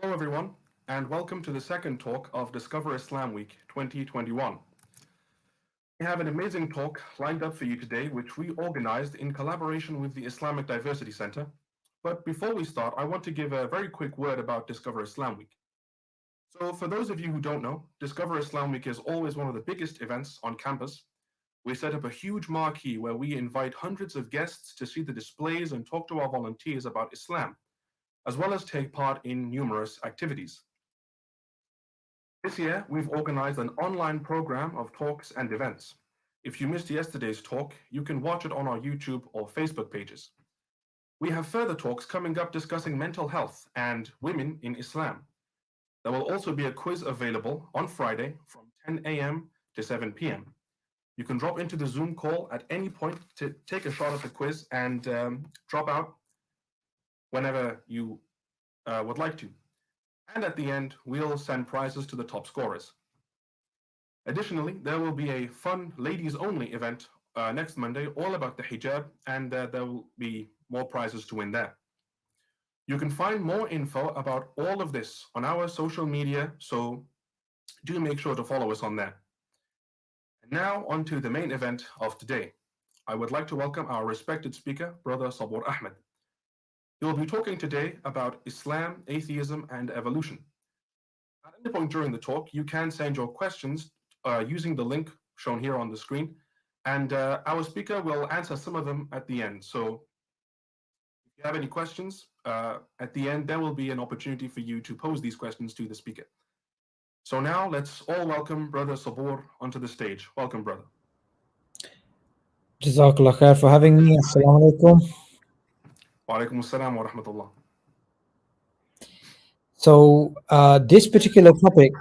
Hello, everyone, and welcome to the second talk of Discover Islam Week 2021. We have an amazing talk lined up for you today, which we organized in collaboration with the Islamic Diversity Center. But before we start, I want to give a very quick word about Discover Islam Week. So for those of you who don't know, Discover Islam Week is always one of the biggest events on campus. We set up a huge marquee where we invite hundreds of guests to see the displays and talk to our volunteers about Islam, as well as take part in numerous activities. This year, we've organized an online program of talks and events. If you missed yesterday's talk, you can watch it on our YouTube or Facebook pages. We have further talks coming up discussing mental health and women in Islam. There will also be a quiz available on Friday from 10 a.m. to 7 p.m. You can drop into the Zoom call at any point to take a shot at the quiz and drop out whenever you would like to. And at the end, we'll send prizes to the top scorers. Additionally, there will be a fun ladies-only event next Monday, all about the hijab, and there will be more prizes to win there. You can find more info about all of this on our social media, so do make sure to follow us on there. And now, on to the main event of today. I would like to welcome our respected speaker, Brother Subboor Ahmad. He will be talking today about Islam, atheism, and evolution. At any point during the talk, you can send your questions using the link shown here on the screen, and our speaker will answer some of them at the end. So if you have any questions, at the end, there will be an opportunity for you to pose these questions to the speaker. So now let's all welcome Brother Subboor onto the stage. Welcome, brother. Jazakallah khair for having me. Assalamu alaikum. Wa alaikum assalam wa rahmatullah. So this particular topic,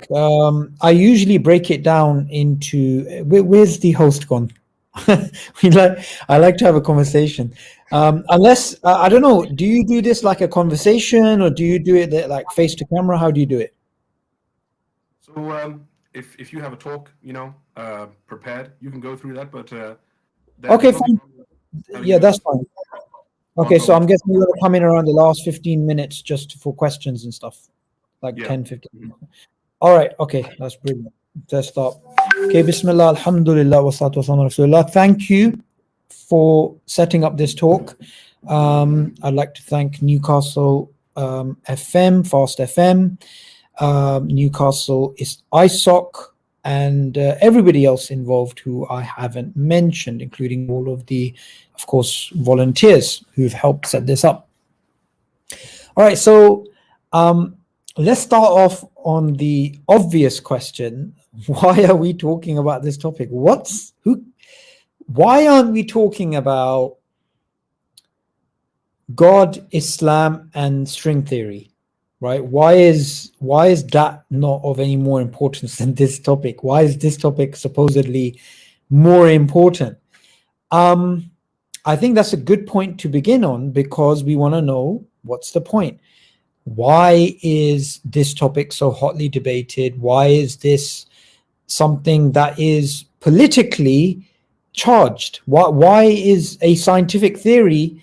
I usually break it down into, where's the host gone? I like to have a conversation. Unless, I don't know, do you do this like a conversation or do you do it like face to camera? How do you do it? So if you have a talk, prepared, you can go through that, but okay, fine. Yeah, that's fine. Okay, so I'm guessing you're going to come in around the last 15 minutes just for questions and stuff, like 10, 15 minutes. All right, okay, that's brilliant. Let's start. Okay, Bismillah, Alhamdulillah, wa salatu wa salam ala Rasulullah. Thank you for setting up this talk. I'd like to thank Newcastle FM, Fast FM, Newcastle is ISoc, and everybody else involved who I haven't mentioned, including all of the, of course, volunteers who've helped set this up. All right, so let's start off on the obvious question. Why are we talking about this topic? Why aren't we talking about God, Islam, and string theory? Right? Why is that not of any more importance than this topic? Why is this topic supposedly more important? I think that's a good point to begin on, because we want to know what's the point. Why is this topic so hotly debated? Why is this something that is politically charged? Why is a scientific theory,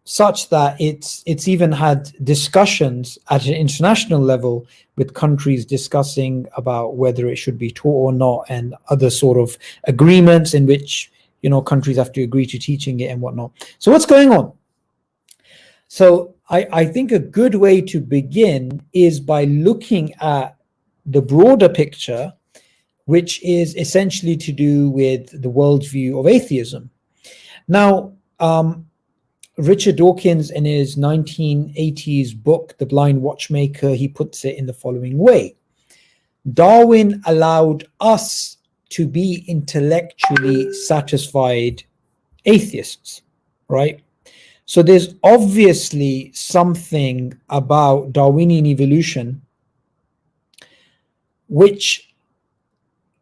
such that it's even had discussions at an international level with countries discussing about whether it should be taught or not, and other sort of agreements in which countries have to agree to teaching it and whatnot. So what's going on? So I think a good way to begin is by looking at the broader picture, which is essentially to do with the worldview of atheism. Now, Richard Dawkins, in his 1980s book, The Blind Watchmaker, he puts it in the following way. Darwin allowed us to be intellectually satisfied atheists, right? So there's obviously something about Darwinian evolution which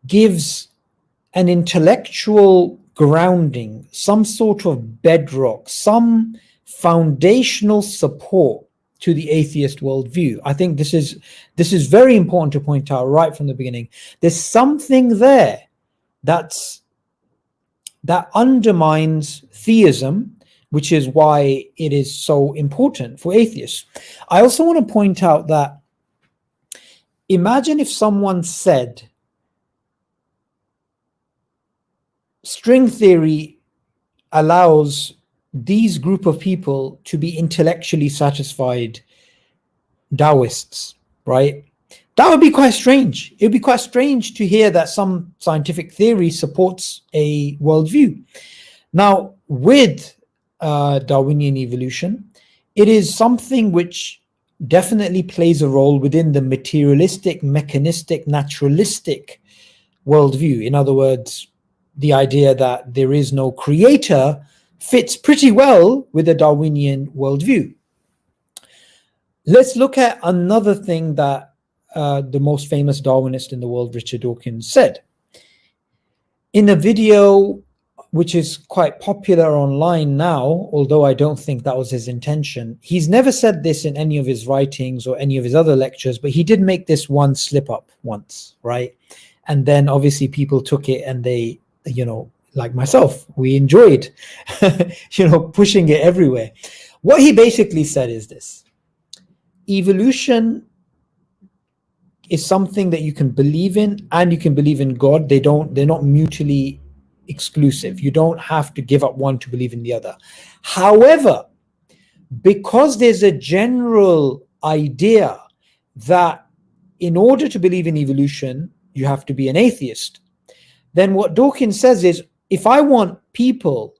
gives an intellectual grounding, some sort of bedrock, some foundational support to the atheist worldview. I think this is very important to point out right from the beginning. There's something there that undermines theism, which is why it is so important for atheists. I also want to point out that imagine if someone said string theory allows these group of people to be intellectually satisfied Taoists, right? That would be quite strange. It would be quite strange to hear that some scientific theory supports a worldview. Now, with Darwinian evolution, it is something which definitely plays a role within the materialistic, mechanistic, naturalistic worldview. In other words, the idea that there is no creator fits pretty well with the Darwinian worldview. Let's look at another thing that the most famous Darwinist in the world, Richard Dawkins, said. In a video which is quite popular online now, although I don't think that was his intention, he's never said this in any of his writings or any of his other lectures, but he did make this one slip up once, right? And then obviously people took it and they, like myself, we enjoyed, pushing it everywhere. What he basically said is this: evolution is something that you can believe in, and you can believe in God. They're not mutually exclusive. You don't have to give up one to believe in the other. However, because there's a general idea that in order to believe in evolution, you have to be an atheist, then what Dawkins says is, if I want people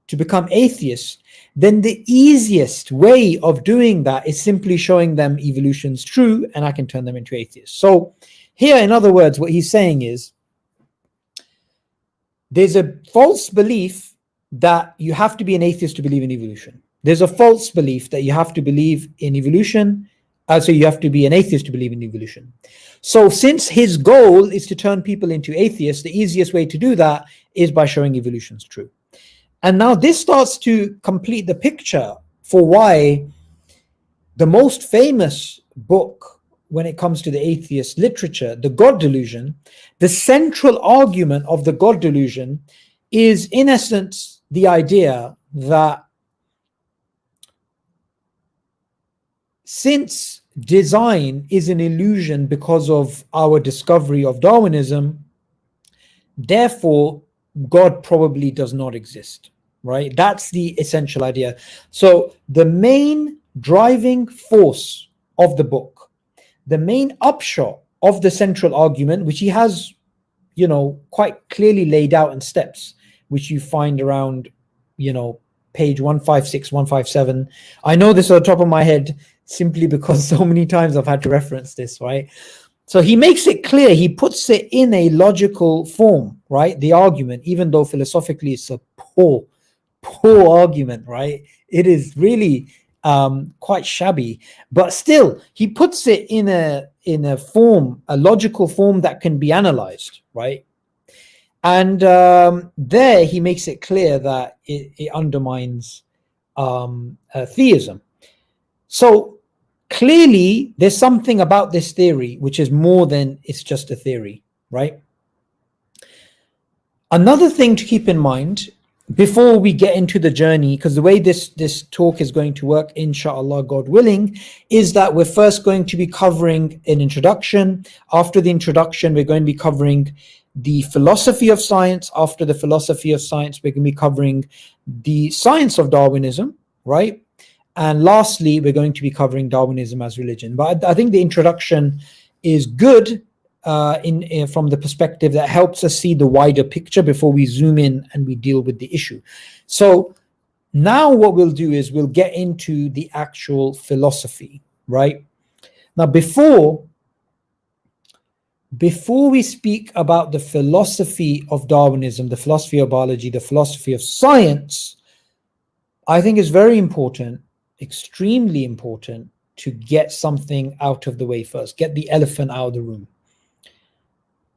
to become atheists, then the easiest way of doing that is simply showing them evolution's true, and I can turn them into atheists. So here, in other words, what he's saying is, there's a false belief that you have to be an atheist to believe in evolution. There's a false belief that you have to believe in evolution, so you have to be an atheist to believe in evolution. So since his goal is to turn people into atheists, the easiest way to do that is by showing evolution's true. And now this starts to complete the picture for why the most famous book when it comes to the atheist literature, The God Delusion, the central argument of the God Delusion is in essence the idea that since design is an illusion because of our discovery of Darwinism, therefore God probably does not exist, right? That's the essential idea. So the main driving force of the book, the main upshot of the central argument, which he has, quite clearly laid out in steps, which you find around, page 156, 157. I know this on the top of my head simply because so many times I've had to reference this, right? So he makes it clear, he puts it in a logical form, right? The argument, even though philosophically it's a poor argument, right? It is really quite shabby, but still he puts it in a form, a logical form that can be analyzed, right? And there he makes it clear that it undermines theism. So clearly there's something about this theory which is more than it's just a theory, right? Another thing to keep in mind before we get into the journey, because the way this talk is going to work, inshallah, God willing, is that we're first going to be covering an introduction. After the introduction, we're going to be covering the philosophy of science. After the philosophy of science, we're going to be covering the science of Darwinism, right? And lastly, we're going to be covering Darwinism as religion. But I think the introduction is good from the perspective that helps us see the wider picture before we zoom in and we deal with the issue. So now what we'll do is we'll get into the actual philosophy, right? Now, before we speak about the philosophy of Darwinism, the philosophy of biology, the philosophy of science, I think it's very important, extremely important, to get something out of the way first, get the elephant out of the room.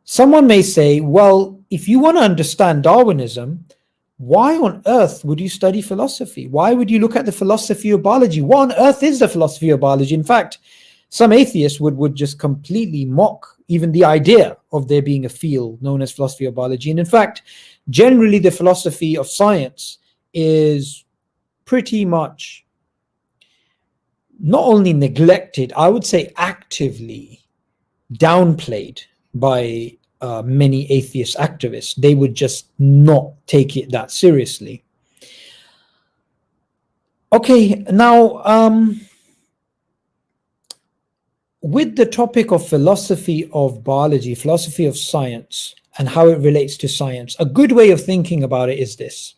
Someone may say, well, if you want to understand Darwinism, why on earth would you study philosophy? Why would you look at the philosophy of biology? What on earth is the philosophy of biology? In fact, some atheists would just completely mock even the idea of there being a field known as philosophy of biology. And in fact, generally the philosophy of science is pretty much not only neglected, I would say actively downplayed by many atheist activists. They would just not take it that seriously. Okay, now with the topic of philosophy of biology, philosophy of science, and how it relates to science, a good way of thinking about it is this.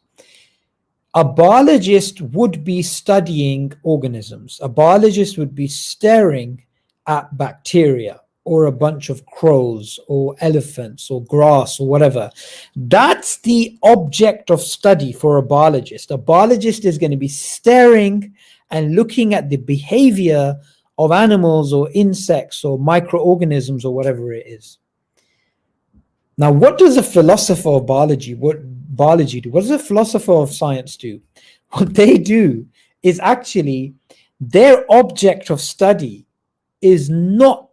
A biologist would be studying organisms. A biologist would be staring at bacteria or a bunch of crows or elephants or grass or whatever. That's the object of study for a biologist. A biologist is going to be staring and looking at the behavior of animals or insects or microorganisms or whatever it is. Now, what does a philosopher of biology do? What does a philosopher of science do? What they do is actually their object of study is not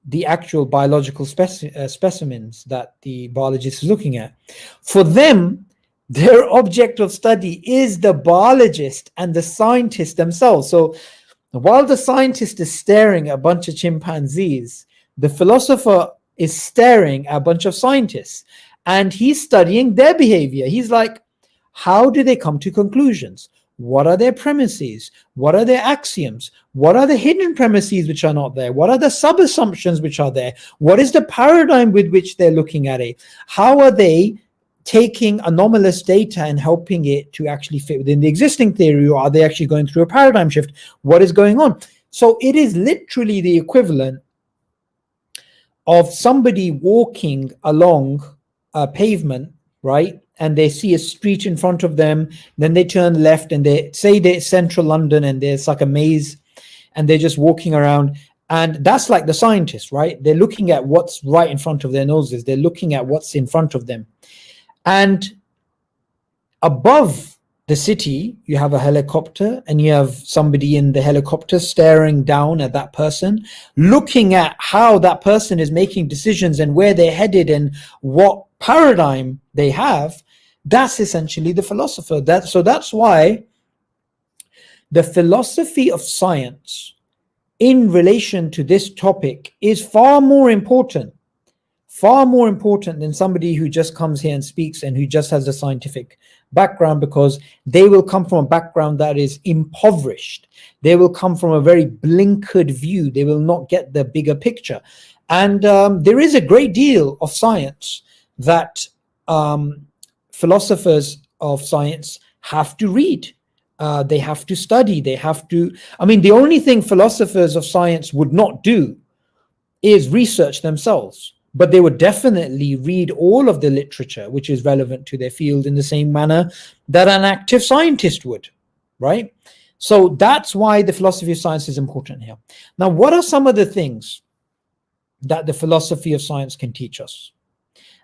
the actual biological specimens that the biologist is looking at. For them, their object of study is the biologist and the scientist themselves. So while the scientist is staring at a bunch of chimpanzees, the philosopher is staring at a bunch of scientists and he's studying their behavior. He's like, how do they come to conclusions? What are their premises? What are their axioms? What are the hidden premises which are not there? What are the sub-assumptions which are there? What is the paradigm with which they're looking at it? How are they taking anomalous data and helping it to actually fit within the existing theory, or are they actually going through a paradigm shift? What is going on? So it is literally the equivalent of somebody walking along a pavement, right? And they see a street in front of them, then they turn left and they say they're central London and there's like a maze and they're just walking around. And that's like the scientists, right? They're looking at what's right in front of their noses. They're looking at what's in front of them. And above the city, you have a helicopter and you have somebody in the helicopter staring down at that person, looking at how that person is making decisions and where they're headed and what paradigm they have. That's essentially the philosopher. So that's why the philosophy of science in relation to this topic is far more important than somebody who just comes here and speaks and who just has a scientific background, because they will come from a background that is impoverished. They will come from a very blinkered view. They will not get the bigger picture. And there is a great deal of science that philosophers of science have to read. They have to study. They have to, the only thing philosophers of science would not do is research themselves. But they would definitely read all of the literature which is relevant to their field in the same manner that an active scientist would, right? So that's why the philosophy of science is important here. Now, what are some of the things that the philosophy of science can teach us?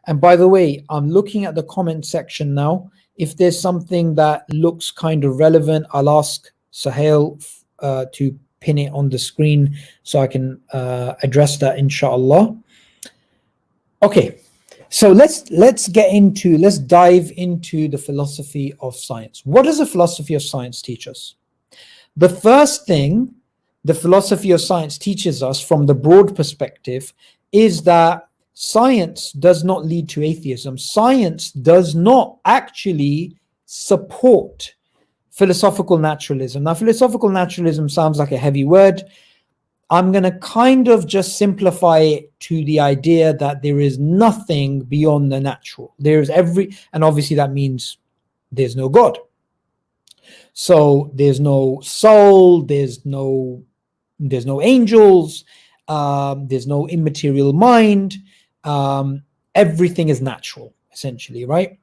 And by the way, I'm looking at the comment section now. If there's something that looks kind of relevant, I'll ask Sahel to pin it on the screen so I can address that, inshallah. Okay, so let's dive into the philosophy of science. What does the philosophy of science teach us? The first thing the philosophy of science teaches us from the broad perspective is that science does not lead to atheism. Science does not actually support philosophical naturalism. Now, philosophical naturalism sounds like a heavy word. I'm going to kind of just simplify it to the idea that there is nothing beyond the natural. There's and obviously that means there's no God. So there's no soul, there's no angels, there's no immaterial mind. Everything is natural, essentially, right?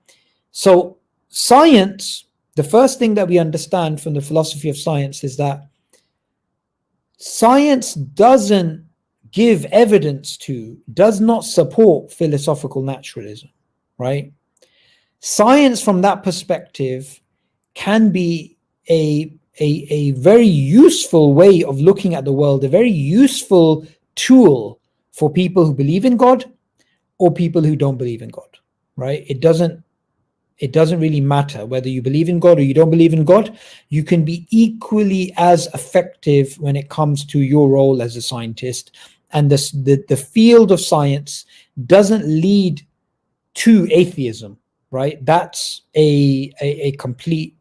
So science, the first thing that we understand from the philosophy of science is that science doesn't give evidence to, does not support philosophical naturalism, right? Science from that perspective can be a very useful way of looking at the world, a very useful tool for people who believe in God or people who don't believe in God, right? It it doesn't really matter whether you believe in God or you don't believe in God. You can be equally as effective when it comes to your role as a scientist. And the field of science doesn't lead to atheism, right? That's a complete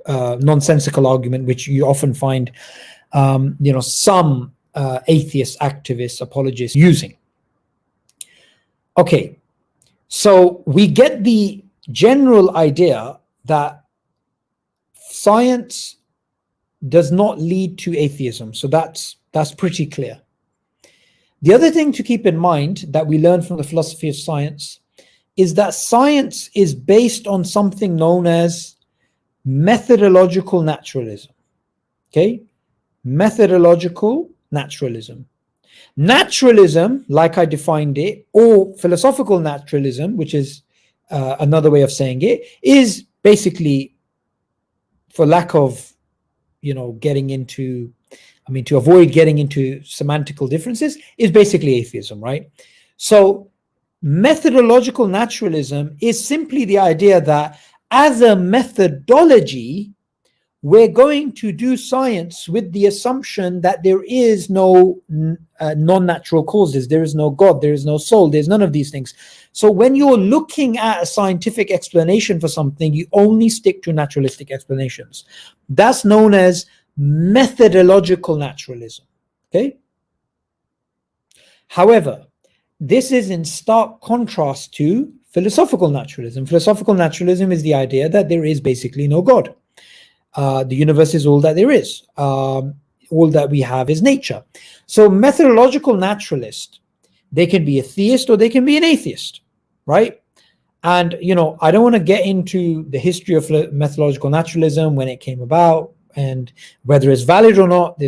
nonsensical argument, which you often find some atheist activists, apologists using. Okay, so we get the general idea that science does not lead to atheism. So that's pretty clear. The other thing to keep in mind that we learn from the philosophy of science is that science is based on something known as methodological naturalism. Okay, methodological naturalism. Naturalism, like I defined it, or philosophical naturalism, which is another way of saying it, is basically, for lack of getting into, to avoid getting into semantical differences, is basically atheism, right? So methodological naturalism is simply the idea that as a methodology, we're going to do science with the assumption that there is no non-natural causes, there is no God, there is no soul, there's none of these things. So when you're looking at a scientific explanation for something, you only stick to naturalistic explanations. That's known as methodological naturalism. Okay. However, this is in stark contrast to philosophical naturalism. Philosophical naturalism is the idea that there is basically no God. The universe is all that there is. All that we have is nature. So methodological naturalist, they can be a theist or they can be an atheist, right? And, I don't want to get into the history of methodological naturalism, when it came about and whether it's valid or not.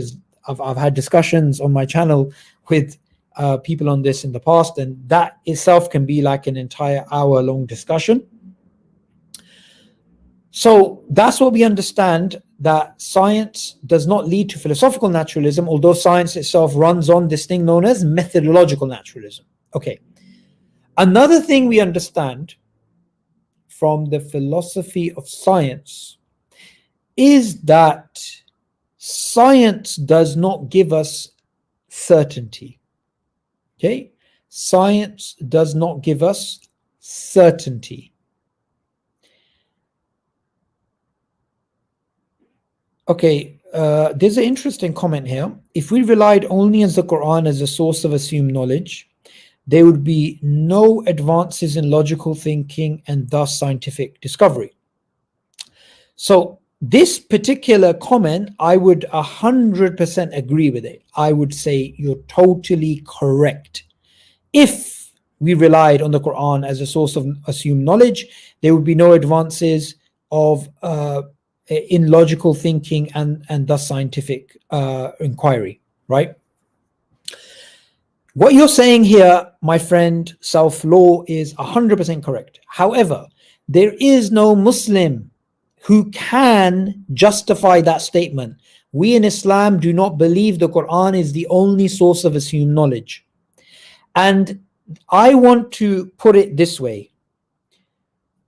I've had discussions on my channel with people on this in the past, and that itself can be like an entire hour-long discussion. So that's what we understand, that science does not lead to philosophical naturalism, although science itself runs on this thing known as methodological naturalism. Okay. Another thing we understand from the philosophy of science is that science does not give us certainty. Okay? Science does not give us certainty. Okay, there's an interesting comment here. If we relied only on the Quran as a source of assumed knowledge, there would be no advances in logical thinking and thus scientific discovery. So this particular comment, I would 100% agree with it. I would say you're totally correct. If we relied on the Quran as a source of assumed knowledge, there would be no advances in logical thinking and thus scientific inquiry, right? What you're saying here, my friend, self-law, is 100% correct. However, there is no Muslim who can justify that statement. We in Islam do not believe the Quran is the only source of assumed knowledge. And I want to put it this way.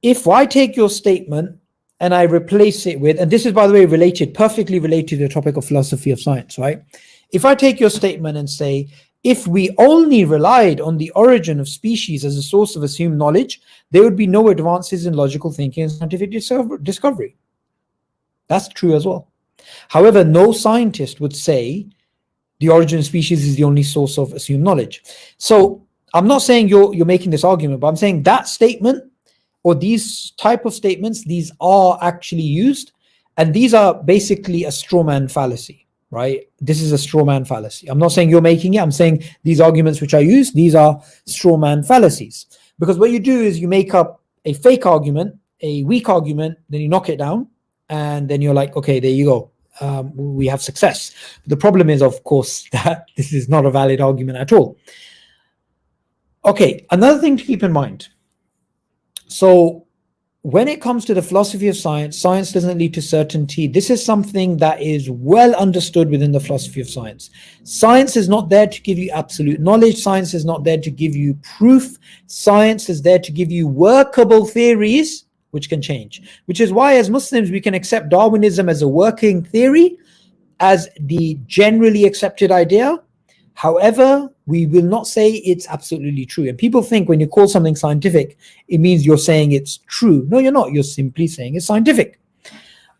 If I take your statement and I replace it with, and this is, by the way, perfectly related to the topic of philosophy of science, right? If I take your statement and say, if we only relied on the origin of species as a source of assumed knowledge, there would be no advances in logical thinking and scientific discovery. That's true as well. However, no scientist would say the origin of species is the only source of assumed knowledge. So I'm not saying you're making this argument, but I'm saying that statement, or these type of statements, these are actually used, and these are basically a straw man fallacy, right? This is a straw man fallacy. I'm not saying you're making it. I'm saying these arguments which I use, these are straw man fallacies. Because what you do is you make up a fake argument, a weak argument, then you knock it down, and then you're like, okay, there you go. We have success. The problem is, of course, that this is not a valid argument at all. Okay, another thing to keep in mind. So when it comes to the philosophy of science, science doesn't lead to certainty. This is something that is well understood within the philosophy of science. Science is not there to give you absolute knowledge. Science is not there to give you proof. Science is there to give you workable theories which can change, which is why as Muslims we can accept Darwinism as a working theory, as the generally accepted idea. However, we will not say it's absolutely true. And people think when you call something scientific, it means you're saying it's true. No, you're not. You're simply saying it's scientific.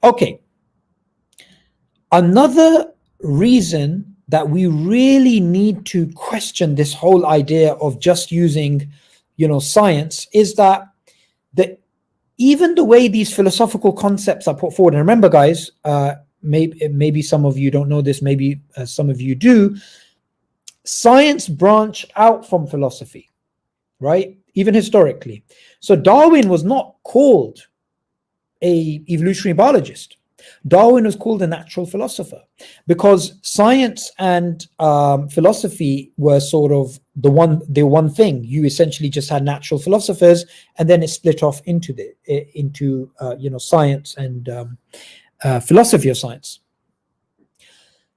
Okay. Another reason that we really need to question this whole idea of just using, science is that even the way these philosophical concepts are put forward, and remember, guys, maybe some of you don't know this, maybe some of you do, science branched out from philosophy, right? Even historically. So Darwin was not called an evolutionary biologist. Darwin was called a natural philosopher, because science and philosophy were sort of the one thing. You essentially just had natural philosophers, and then it split off into science and philosophy of science.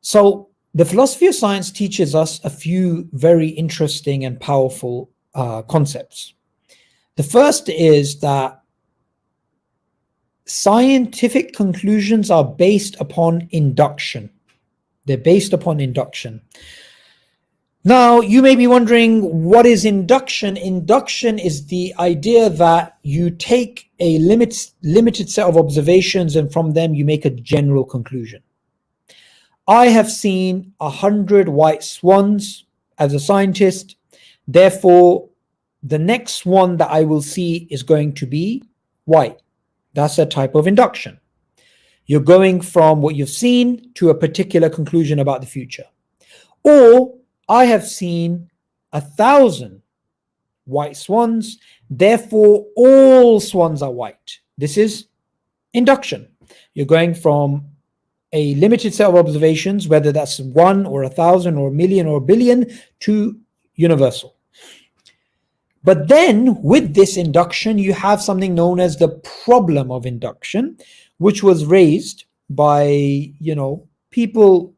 So the philosophy of science teaches us a few very interesting and powerful concepts. The first is that scientific conclusions are based upon induction. They're based upon induction. Now, you may be wondering, what is induction? Induction is the idea that you take a limited set of observations, and from them you make a general conclusion. I have seen 100 white swans as a scientist. Therefore, the next one that I will see is going to be white. That's a type of induction. You're going from what you've seen to a particular conclusion about the future. Or I have seen 1,000 white swans, therefore all swans are white. This is induction. You're going from a limited set of observations, whether that's 1 or 1,000 or 1,000,000 or 1,000,000,000, to universal. But then with this induction, you have something known as the problem of induction, which was raised by, people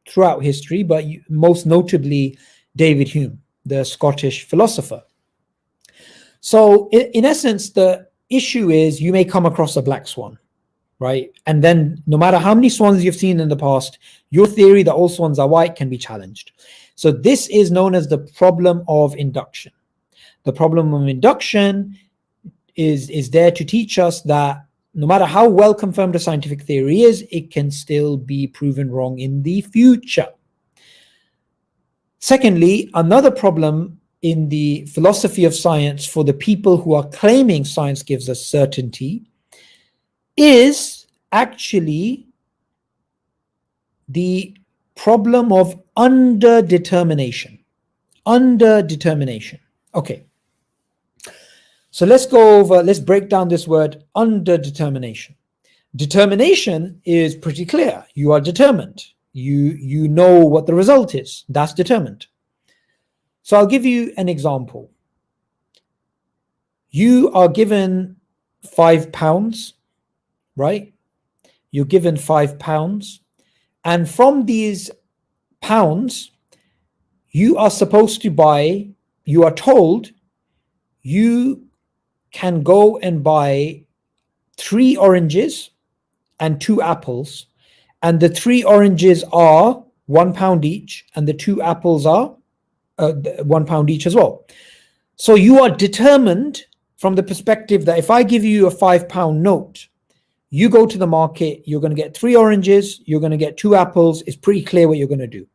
throughout history, but most notably David Hume, the Scottish philosopher. So in essence, the issue is you may come across a black swan, right? And then no matter how many swans you've seen in the past, your theory that all swans are white can be challenged. So this is known as the problem of induction. The problem of induction is there to teach us that no matter how well confirmed a scientific theory is, it can still be proven wrong in the future. Secondly, another problem in the philosophy of science for the people who are claiming science gives us certainty is actually the problem of underdetermination. Underdetermination. Okay. So let's break down this word underdetermination. Determination is pretty clear. You are determined. You know what the result is. That's determined. So I'll give you an example. You are given £5, right? You're given £5, and from these pounds, you are supposed to buy, you are told you can go and buy 3 oranges and 2 apples, and the 3 oranges are £1 each, and the 2 apples are £1 each as well. So you are determined from the perspective that if I give you a £5 note, you go to the market, you're going to get 3 oranges, you're going to get 2 apples. It's pretty clear what you're going to do.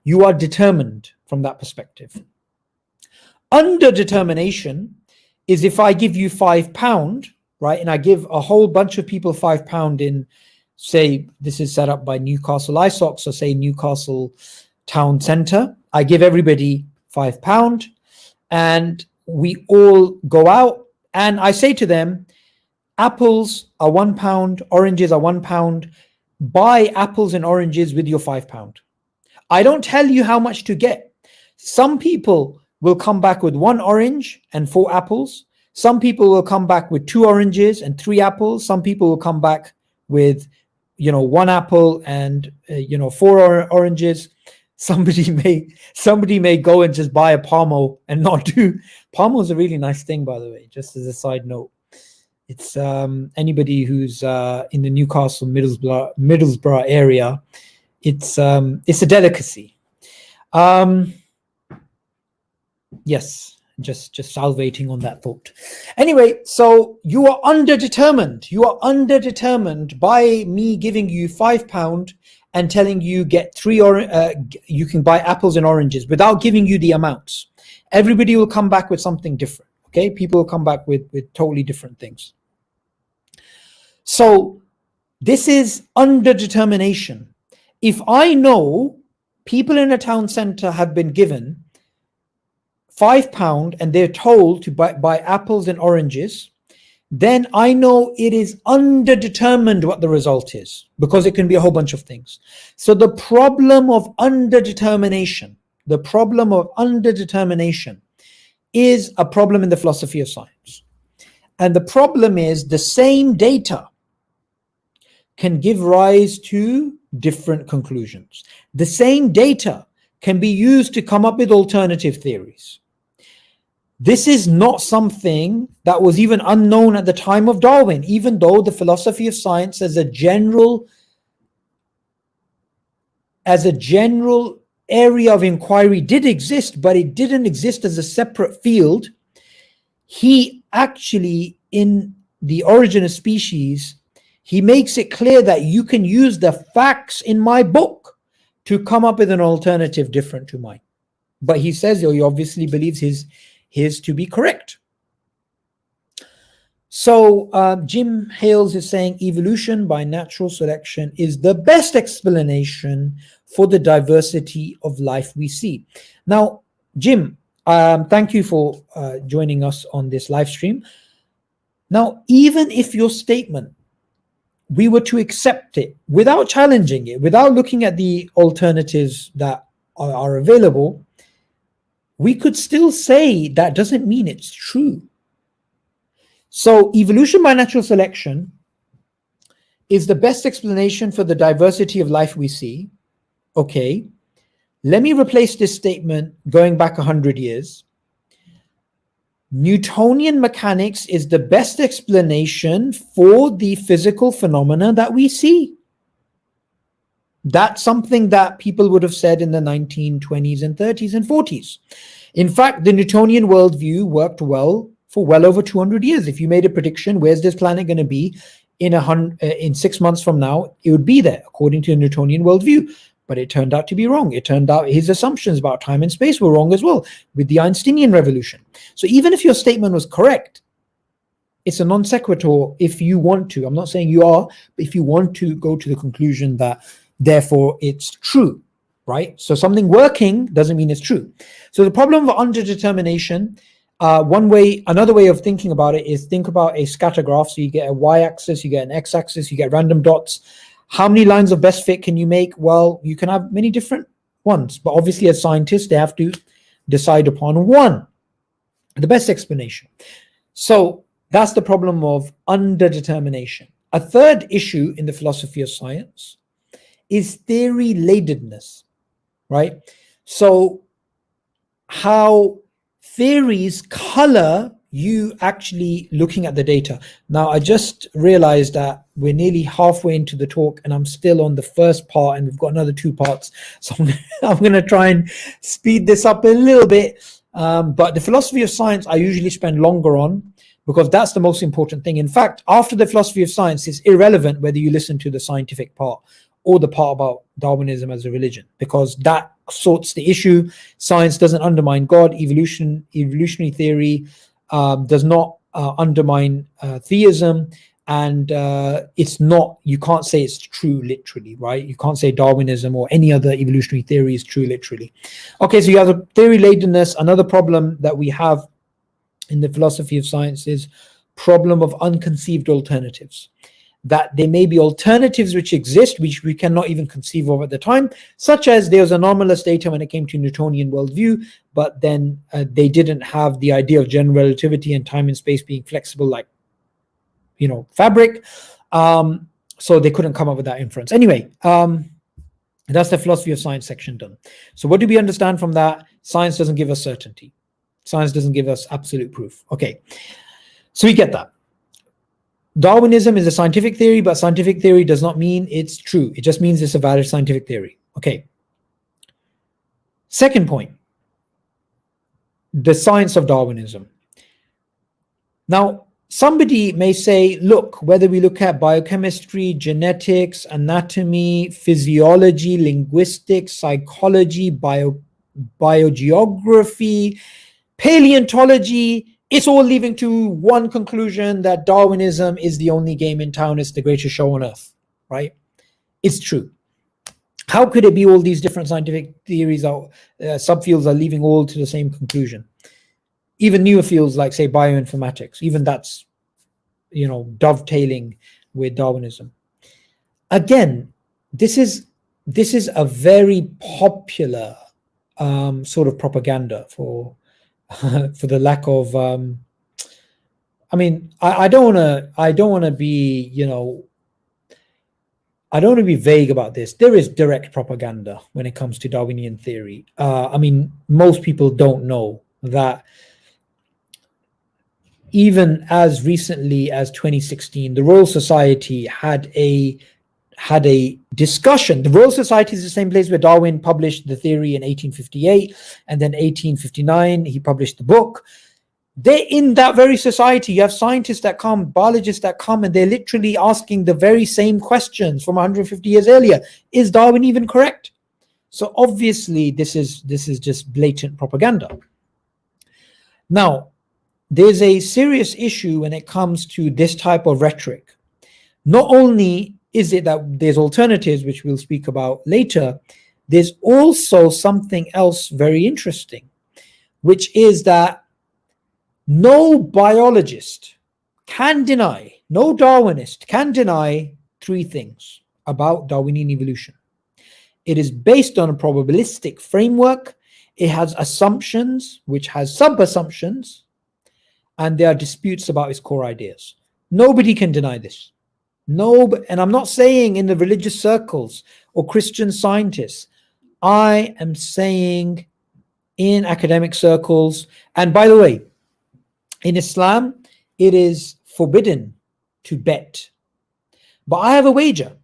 You are determined from that perspective. Underdetermination is if I give you £5, right, and I give a whole bunch of people £5 in, say, this is set up by Newcastle ISoc, so say Newcastle Town Centre. I give everybody £5, and we all go out, and I say to them, apples are £1, oranges are £1. Buy apples and oranges with your £5. I don't tell you how much to get. Some people will come back with 1 orange and 4 apples. Some people will come back with 2 oranges and 3 apples. Some people will come back with, 1 apple and 4 oranges. Somebody may go and just buy a pomo and not do. Pomo is a really nice thing, by the way, just as a side note. It's anybody who's in the Newcastle, Middlesbrough area. It's a delicacy. Yes, just salvating on that thought. Anyway, so you are underdetermined. You are underdetermined by me giving you £5 and telling you get you can buy apples and oranges without giving you the amounts. Everybody will come back with something different. Okay, people will come back with totally different things. So this is underdetermination. If I know people in a town center have been given £5 and they're told to buy apples and oranges, then I know it is underdetermined what the result is, because it can be a whole bunch of things. So the problem of underdetermination is a problem in the philosophy of science. And the problem is the same data can give rise to different conclusions. The same data can be used to come up with alternative theories. This is not something that was even unknown at the time of Darwin, even though the philosophy of science as a general area of inquiry did exist, but it didn't exist as a separate field. He actually, in The Origin of Species, he makes it clear that you can use the facts in my book to come up with an alternative different to mine. But he says, he obviously believes his to be correct. So Jim Hales is saying evolution by natural selection is the best explanation for the diversity of life we see. Now, Jim, thank you for joining us on this live stream. Now, even if your statement, we were to accept it without challenging it, without looking at the alternatives that are available, we could still say that doesn't mean it's true. So evolution by natural selection is the best explanation for the diversity of life we see. Okay, let me replace this statement going back 100 years. Newtonian mechanics is the best explanation for the physical phenomena that we see. That's something that people would have said in the 1920s and 30s and 40s. In fact, the Newtonian worldview worked well for well over 200 years. If you made a prediction, where's this planet going to be in 6 months from now, it would be there, according to the Newtonian worldview. But it turned out to be wrong. It turned out his assumptions about time and space were wrong as well, with the Einsteinian revolution. So even if your statement was correct, it's a non sequitur if you want to. I'm not saying you are, but if you want to go to the conclusion that therefore it's true, right? So something working doesn't mean it's true. So the problem of underdetermination, another way of thinking about it is think about a scatter graph. So you get a y-axis, you get an x-axis, you get random dots. How many lines of best fit can you make? Well, you can have many different ones, but obviously as scientists, they have to decide upon one, the best explanation. So that's the problem of underdetermination. A third issue in the philosophy of science is theory-ladenness, right? So how theories color you actually looking at the data. Now, I just realized that we're nearly halfway into the talk and I'm still on the first part and we've got another 2 parts. So I'm going to try and speed this up a little bit. But the philosophy of science, I usually spend longer on because that's the most important thing. In fact, after the philosophy of science, it's irrelevant whether you listen to the scientific part or the part about Darwinism as a religion, because that sorts the issue. Science doesn't undermine God. Evolutionary theory does not undermine theism, and it's not, you can't say it's true literally, right? You can't say Darwinism or any other evolutionary theory is true literally. Okay, so you have the theory-ladenness. Another problem that we have in the philosophy of science is problem of unconceived alternatives. That there may be alternatives which exist, which we cannot even conceive of at the time, such as there was anomalous data when it came to Newtonian worldview, but then they didn't have the idea of general relativity and time and space being flexible like, fabric. So they couldn't come up with that inference. Anyway, that's the philosophy of science section done. So what do we understand from that? Science doesn't give us certainty. Science doesn't give us absolute proof. Okay, so we get that. Darwinism is a scientific theory, but scientific theory does not mean it's true. It just means it's a valid scientific theory. Okay. Second point, the science of Darwinism. Now, somebody may say, look, whether we look at biochemistry, genetics, anatomy, physiology, linguistics, psychology, biogeography, paleontology, it's all leading to one conclusion, that Darwinism is the only game in town, it's the greatest show on earth, right? It's true. How could it be all these different scientific theories or subfields are leading all to the same conclusion? Even newer fields like, say, bioinformatics, even that's, dovetailing with Darwinism. Again, this is a very popular sort of propaganda for the lack of. I don't want to be, I don't want to be vague about this. There is direct propaganda when it comes to Darwinian theory. Most people don't know that even as recently as 2016, the Royal Society had a discussion. The Royal Society is the same place where Darwin published the theory in 1858, and then 1859 he published the book. They're in that very society. You have scientists that come, biologists that come, and they're literally asking the very same questions from 150 years earlier. Is Darwin even correct? So obviously this is just blatant propaganda. Now, there's a serious issue when it comes to this type of rhetoric. Not only is it that there's alternatives, which we'll speak about later, there's also something else very interesting, which is that no biologist can deny, no Darwinist can deny three things about Darwinian evolution. It is based on a probabilistic framework, it has assumptions, which has sub-assumptions, and there are disputes about its core ideas. Nobody can deny this. And I'm not saying in the religious circles or Christian scientists. I am saying in academic circles. And by the way, in Islam, it is forbidden to bet. But I have a wager.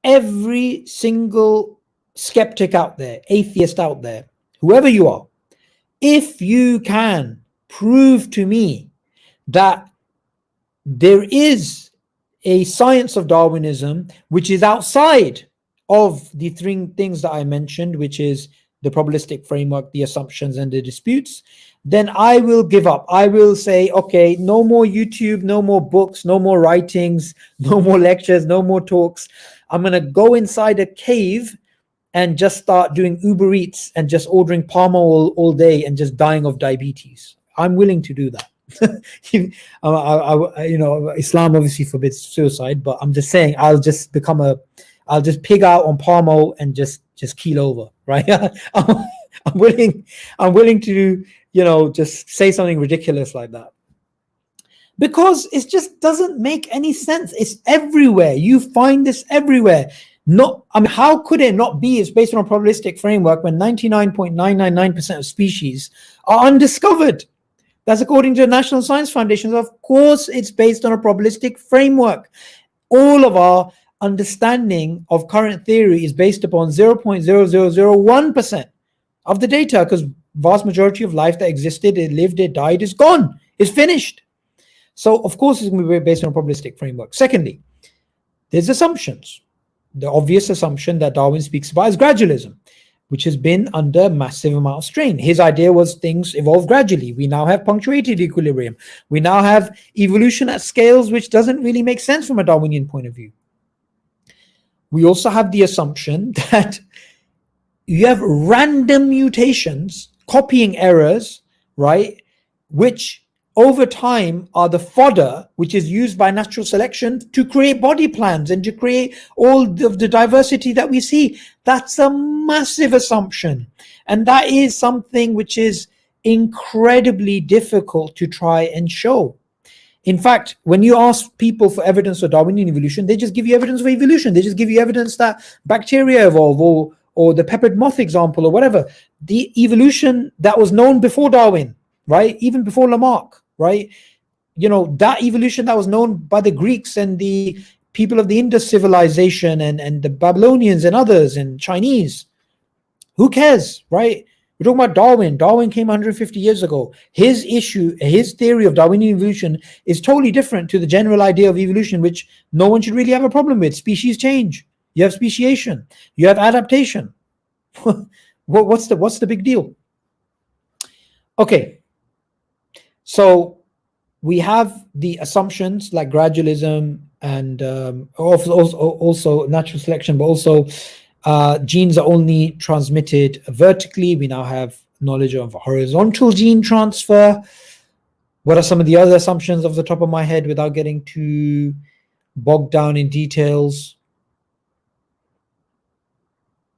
Every single skeptic out there, atheist out there, whoever you are, if you can prove to me that there is a science of Darwinism which is outside of the three things that I mentioned, which is the probabilistic framework, the assumptions, and the disputes, then I will give up. I will say, okay, no more YouTube, no more books, no more writings, no more lectures, no more talks. I'm going to go inside a cave and just start doing Uber Eats and just ordering palm oil all day and just dying of diabetes. I'm willing to do that. Islam obviously forbids suicide, but I'm just saying I'll just pig out on palm oil and just keel over, right? I'm willing to, just say something ridiculous like that. Because it just doesn't make any sense. It's everywhere. You find this everywhere. How could it not be? It's based on a probabilistic framework when 99.999% of species are undiscovered. That's according to the National Science Foundation. Of course, it's based on a probabilistic framework. All of our understanding of current theory is based upon 0.0001% of the data, because vast majority of life that existed, it lived, it died, is gone, is finished. So, of course, it's going to be based on a probabilistic framework. Secondly, there's assumptions. The obvious assumption that Darwin speaks about is gradualism, which has been under massive amount of strain. His idea was things evolve gradually. We now have punctuated equilibrium. We now have evolution at scales which doesn't really make sense from a Darwinian point of view. We also have the assumption that you have random mutations, copying errors, right, which over time are the fodder which is used by natural selection to create body plans and to create all of the diversity that we see. That's a massive assumption. And that is something which is incredibly difficult to try and show. In fact, when you ask people for evidence of Darwinian evolution, they just give you evidence of evolution. They just give you evidence that bacteria evolve, or the peppered moth example, or whatever. The evolution that was known before Darwin, right? Even before Lamarck, right? that evolution that was known by the Greeks and the people of the Indus civilization and the Babylonians and others and Chinese. Who cares, right? We're talking about Darwin. Darwin came 150 years ago. His theory of Darwinian evolution is totally different to the general idea of evolution, which no one should really have a problem with. Species change. You have speciation. You have adaptation. What's the big deal? Okay. So we have the assumptions like gradualism and also natural selection, but also genes are only transmitted vertically. We now have knowledge of horizontal gene transfer. What are some of the other assumptions off the top of my head without getting too bogged down in details?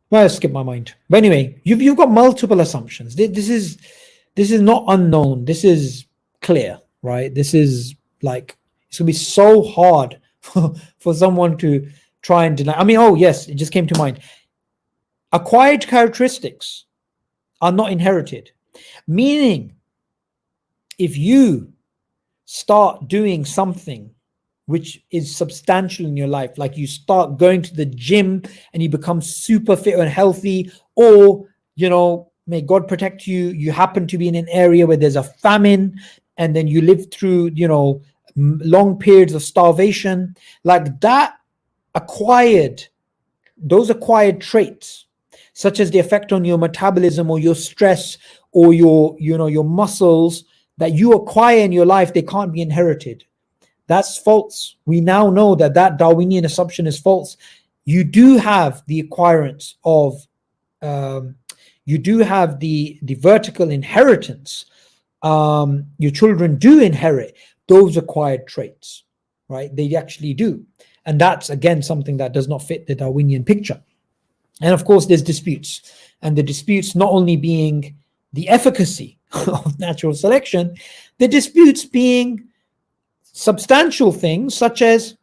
Well, I skip my mind. But anyway, you've got multiple assumptions. This is not unknown. This is clear, right? This is like, it's gonna be so hard for someone to try and deny. I mean, oh yes, it just came to mind. Acquired characteristics are not inherited, meaning if you start doing something which is substantial in your life, like you start going to the gym and you become super fit and healthy, or may God protect you, you happen to be in an area where there's a famine and then you live through long periods of starvation, like that, those acquired traits, such as the effect on your metabolism or your stress or your muscles that you acquire in your life, they can't be inherited. That's false. We now know that Darwinian assumption is false. You do have the acquirance of, you do have the vertical inheritance. Your children do inherit those acquired traits, right? They actually do. And that's, again, something that does not fit the Darwinian picture. And of course, there's disputes. And the disputes not only being the efficacy of natural selection, the disputes being substantial things such as,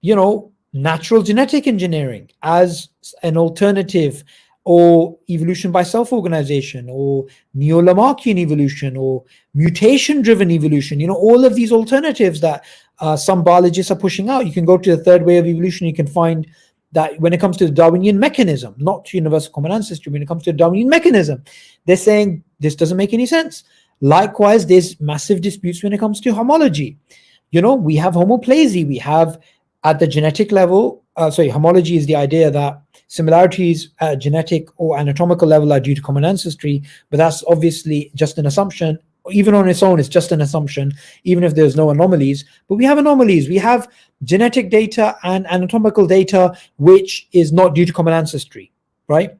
natural genetic engineering as an alternative, or evolution by self-organization, or neo-Lamarckian evolution, or mutation-driven evolution. All of these alternatives that some biologists are pushing out. You can go to the third way of evolution. You can find that when it comes to the Darwinian mechanism, not to universal common ancestry, when it comes to the Darwinian mechanism, they're saying this doesn't make any sense. Likewise, there's massive disputes when it comes to homology. We have homoplasy. We have at the genetic level, homology is the idea that similarities at genetic or anatomical level are due to common ancestry, but that's obviously just an assumption. Even on its own, it's just an assumption, even if there's no anomalies. But we have anomalies. We have genetic data and anatomical data, which is not due to common ancestry, right?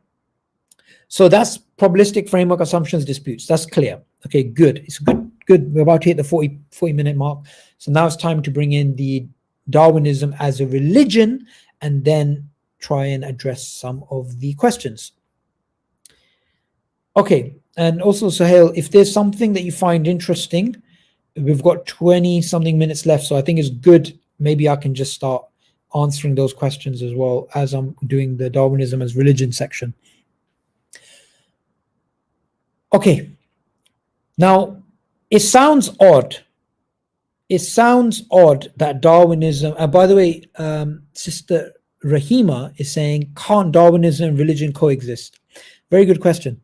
So that's probabilistic framework assumptions disputes. That's clear. Okay, good. It's good. We're about to hit the 40-minute mark. So now it's time to bring in the Darwinism as a religion and then try and address some of the questions. Okay, and also, Sohail, if there's something that you find interesting, we've got 20-something minutes left, so I think it's good. Maybe I can just start answering those questions as well as I'm doing the Darwinism as religion section. Okay, now it sounds odd. It sounds odd that Darwinism, and by the way, Sister Rahima is saying, can't Darwinism and religion coexist? Very good question.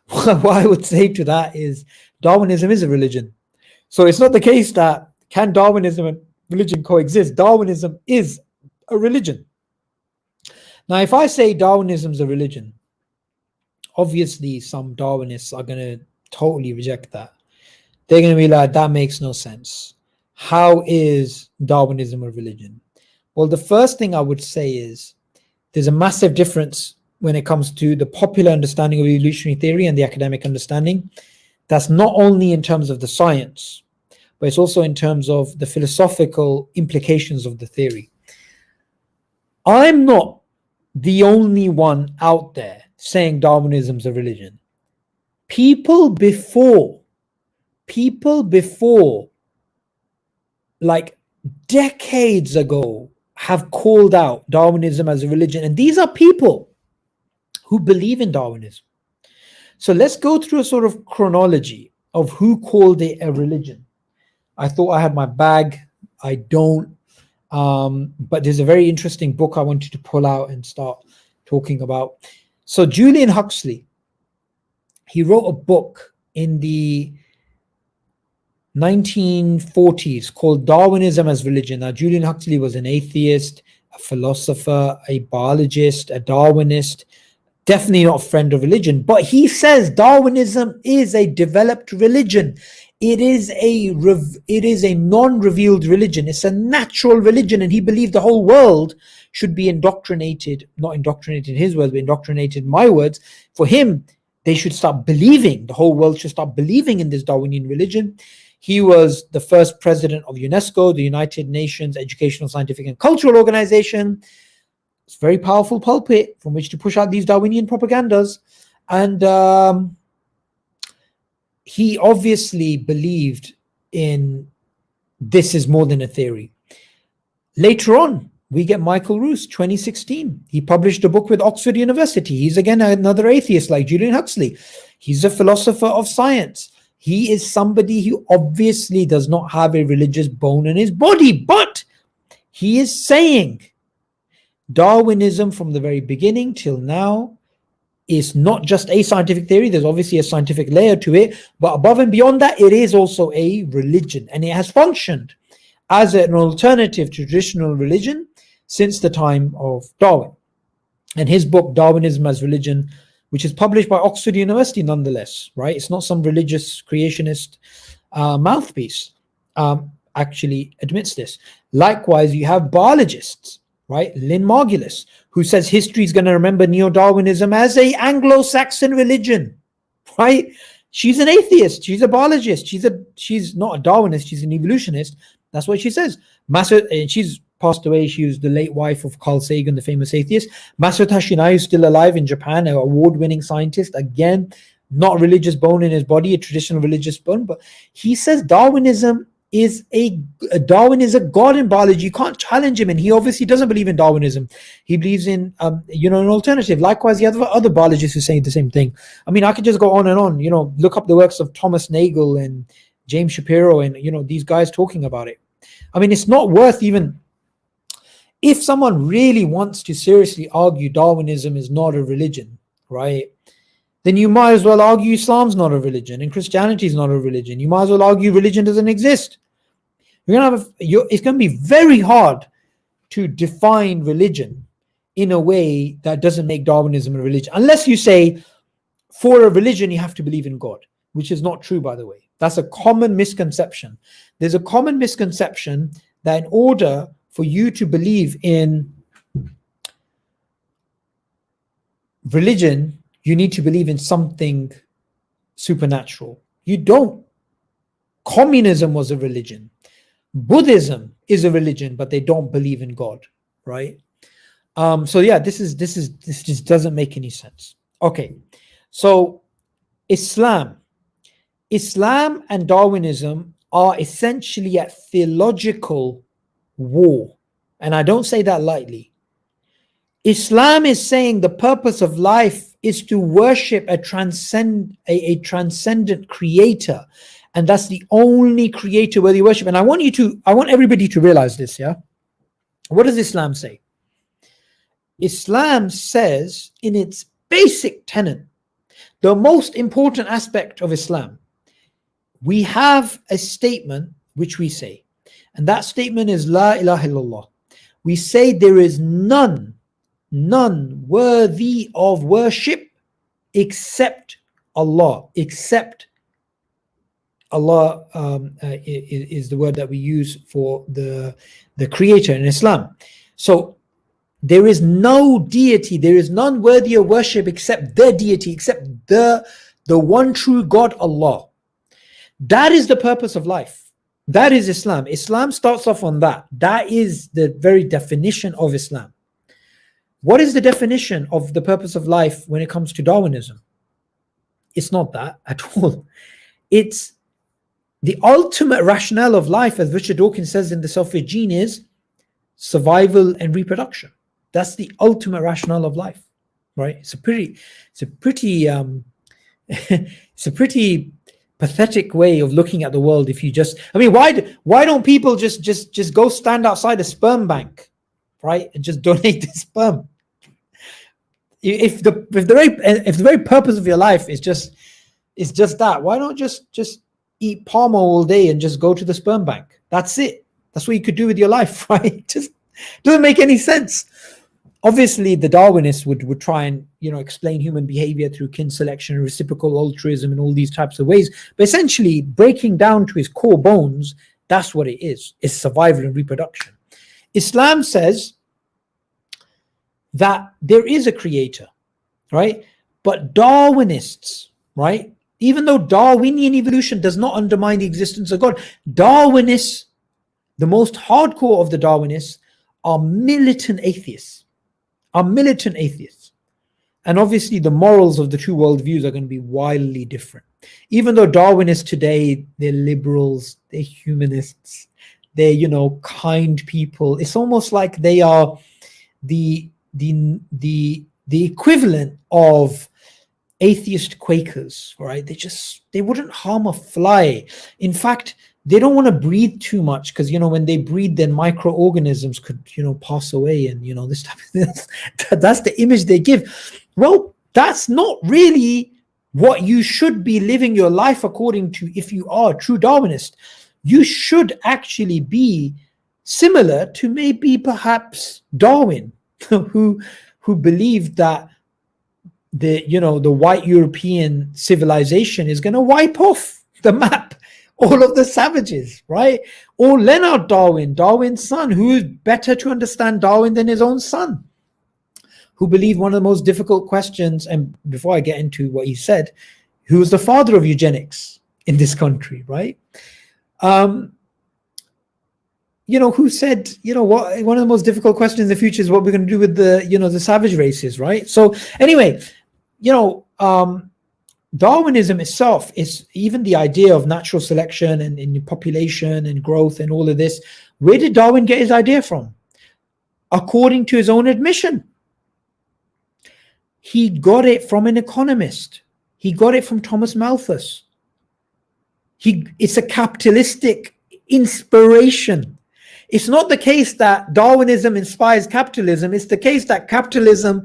What I would say to that is Darwinism is a religion. So it's not the case that can Darwinism and religion coexist. Darwinism is a religion. Now, if I say Darwinism is a religion, obviously some Darwinists are going to totally reject that. They're going to be like, that makes no sense. How is Darwinism a religion? Well, the first thing I would say is there's a massive difference when it comes to the popular understanding of evolutionary theory and the academic understanding. That's not only in terms of the science, but it's also in terms of the philosophical implications of the theory. I'm not the only one out there saying Darwinism is a religion. People before, like decades ago, have called out Darwinism as a religion. And these are people who believe in Darwinism. So let's go through a sort of chronology of who called it a religion. I thought I had my bag. I don't. But there's a very interesting book I wanted to pull out and start talking about. So Julian Huxley, he wrote a book in the 1940s called Darwinism as Religion. Now, Julian Huxley was an atheist, a philosopher, a biologist, a Darwinist, definitely not a friend of religion, but he says Darwinism is a developed religion. It is a non-revealed religion. It's a natural religion, and he believed the whole world should be indoctrinated, not indoctrinated in his words, but indoctrinated in my words. For him, they should start believing, the whole world should start believing in this Darwinian religion. He was the first president of UNESCO, the United Nations Educational, Scientific and Cultural Organization. It's a very powerful pulpit from which to push out these Darwinian propagandas. And he obviously believed in this is more than a theory. Later on, we get Michael Roos, 2016. He published a book with Oxford University. He's again another atheist like Julian Huxley. He's a philosopher of science. He is somebody who obviously does not have a religious bone in his body, but he is saying Darwinism from the very beginning till now is not just a scientific theory. There's obviously a scientific layer to it, but above and beyond that, it is also a religion, and it has functioned as an alternative to traditional religion since the time of Darwin. And his book, Darwinism as Religion, which is published by Oxford University nonetheless, right? It's not some religious creationist mouthpiece, actually admits this. Likewise, you have biologists, right? Lynn Margulis, who says history is going to remember Neo-Darwinism as a Anglo-Saxon religion, right? She's an atheist. She's a biologist. She's not a Darwinist. She's an evolutionist. That's what she says. She's passed away. She was the late wife of Carl Sagan, the famous atheist. Masato Shinai is still alive in Japan, an award-winning scientist. Again, not a religious bone in his body, a traditional religious bone, but he says Darwinism is Darwin is a god in biology. You can't challenge him, and he obviously doesn't believe in Darwinism. He believes in an alternative. Likewise, the other biologists who say the same thing. I mean, I could just go on and on. Look up the works of Thomas Nagel and James Shapiro and these guys talking about it. I mean, it's not worth even, if someone really wants to seriously argue Darwinism is not a religion, right? Then you might as well argue Islam's not a religion and Christianity is not a religion. You might as well argue religion doesn't exist. It's going to be very hard to define religion in a way that doesn't make Darwinism a religion. Unless you say, for a religion, you have to believe in God, which is not true, by the way. That's a common misconception. There's a common misconception that in order for you to believe in religion, you need to believe in something supernatural. You don't. Communism was a religion. Buddhism is a religion, but they don't believe in God, right? So yeah, this just doesn't make any sense. Okay, so Islam and Darwinism are essentially at theological war, and I don't say that lightly. Islam is saying the purpose of life is to worship a transcendent creator, and that's the only creator worthy worship. And I want everybody to realize this. Yeah, what does Islam say? Islam says in its basic tenet, the most important aspect of Islam, we have a statement which we say, and that statement is La ilaha illallah. We say there is none worthy of worship except Allah. Except Allah is the word that we use for the creator in Islam. So there is no deity, there is none worthy of worship except the deity, except the one true God, Allah. That is the purpose of life. That is Islam. Islam starts off on that. That is the very definition of Islam. What is the definition of the purpose of life when it comes to Darwinism? It's not that at all. It's the ultimate rationale of life, as Richard Dawkins says in The Selfish Gene, is survival and reproduction. That's the ultimate rationale of life, right? It's a pretty pathetic way of looking at the world. If you just, I mean, why don't people just go stand outside a sperm bank, right, and just donate the sperm? If the very purpose of your life is just that, why don't just eat palm oil all day and just go to the sperm bank? That's it. That's what you could do with your life, right? Just doesn't make any sense. Obviously, the Darwinists would try and explain human behavior through kin selection and reciprocal altruism and all these types of ways. But essentially, breaking down to his core bones, that's what it is. It's survival and reproduction. Islam says that there is a creator, right? But Darwinists, right? Even though Darwinian evolution does not undermine the existence of God, Darwinists, the most hardcore of the Darwinists, are militant atheists. And obviously the morals of the two worldviews are going to be wildly different. Even though Darwinists today, they're liberals, they're humanists, they're, kind people. It's almost like they are the equivalent of atheist Quakers, right? They wouldn't harm a fly. In fact, they don't want to breathe too much because, when they breathe, then microorganisms could, pass away and, this type of thing. That's the image they give. Well, that's not really what you should be living your life according to. If you are a true Darwinist, you should actually be similar to maybe perhaps Darwin, who believed that the white European civilization is going to wipe off the map all of the savages, right? Or Leonard Darwin, Darwin's son, who is better to understand Darwin than his own son, who believed one of the most difficult questions, and before I get into what he said, who was the father of eugenics in this country, right? Who said, what one of the most difficult questions in the future is what we're going to do with the savage races, right? So anyway, Darwinism itself is even the idea of natural selection and population and growth and all of this. Where did Darwin get his idea from? According to his own admission, he got it from an economist. He got it from Thomas Malthus. It's a capitalistic inspiration. It's not the case that Darwinism inspires capitalism. It's the case that capitalism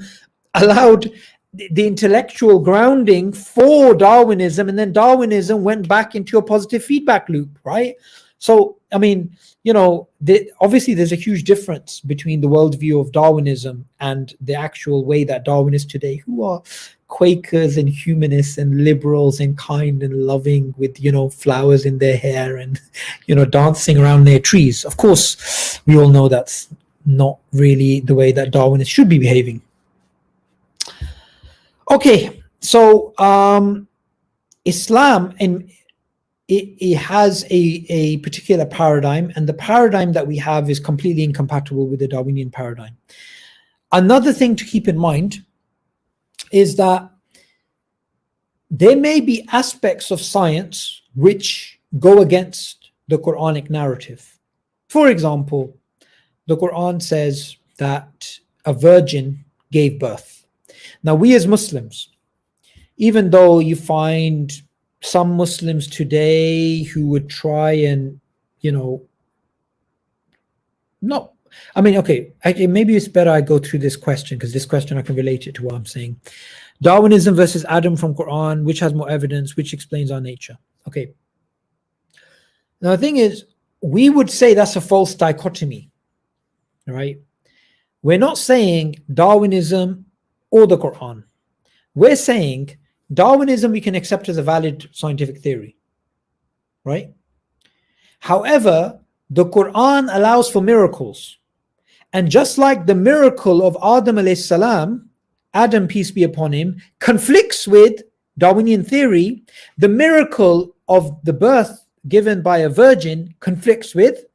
allowed the intellectual grounding for Darwinism, and then Darwinism went back into a positive feedback loop, right? So, I mean, obviously there's a huge difference between the worldview of Darwinism and the actual way that Darwinists today, who are Quakers and humanists and liberals and kind and loving with, flowers in their hair and, dancing around their trees. Of course, we all know that's not really the way that Darwinists should be behaving. Okay, so Islam, and it has a particular paradigm, and the paradigm that we have is completely incompatible with the Darwinian paradigm. Another thing to keep in mind is that there may be aspects of science which go against the Quranic narrative. For example, the Quran says that a virgin gave birth. Now, we as Muslims, even though you find some Muslims today who would try and, maybe it's better I go through this question, because this question I can relate it to what I'm saying. Darwinism versus Adam from Quran, which has more evidence, which explains our nature. Okay. Now, the thing is, we would say that's a false dichotomy, right? We're not saying Darwinism or the Quran. We're saying Darwinism we can accept as a valid scientific theory, right? However, the Quran allows for miracles. And just like the miracle of Adam alayhi salam, Adam, peace be upon him, conflicts with Darwinian theory, the miracle of the birth given by a virgin conflicts with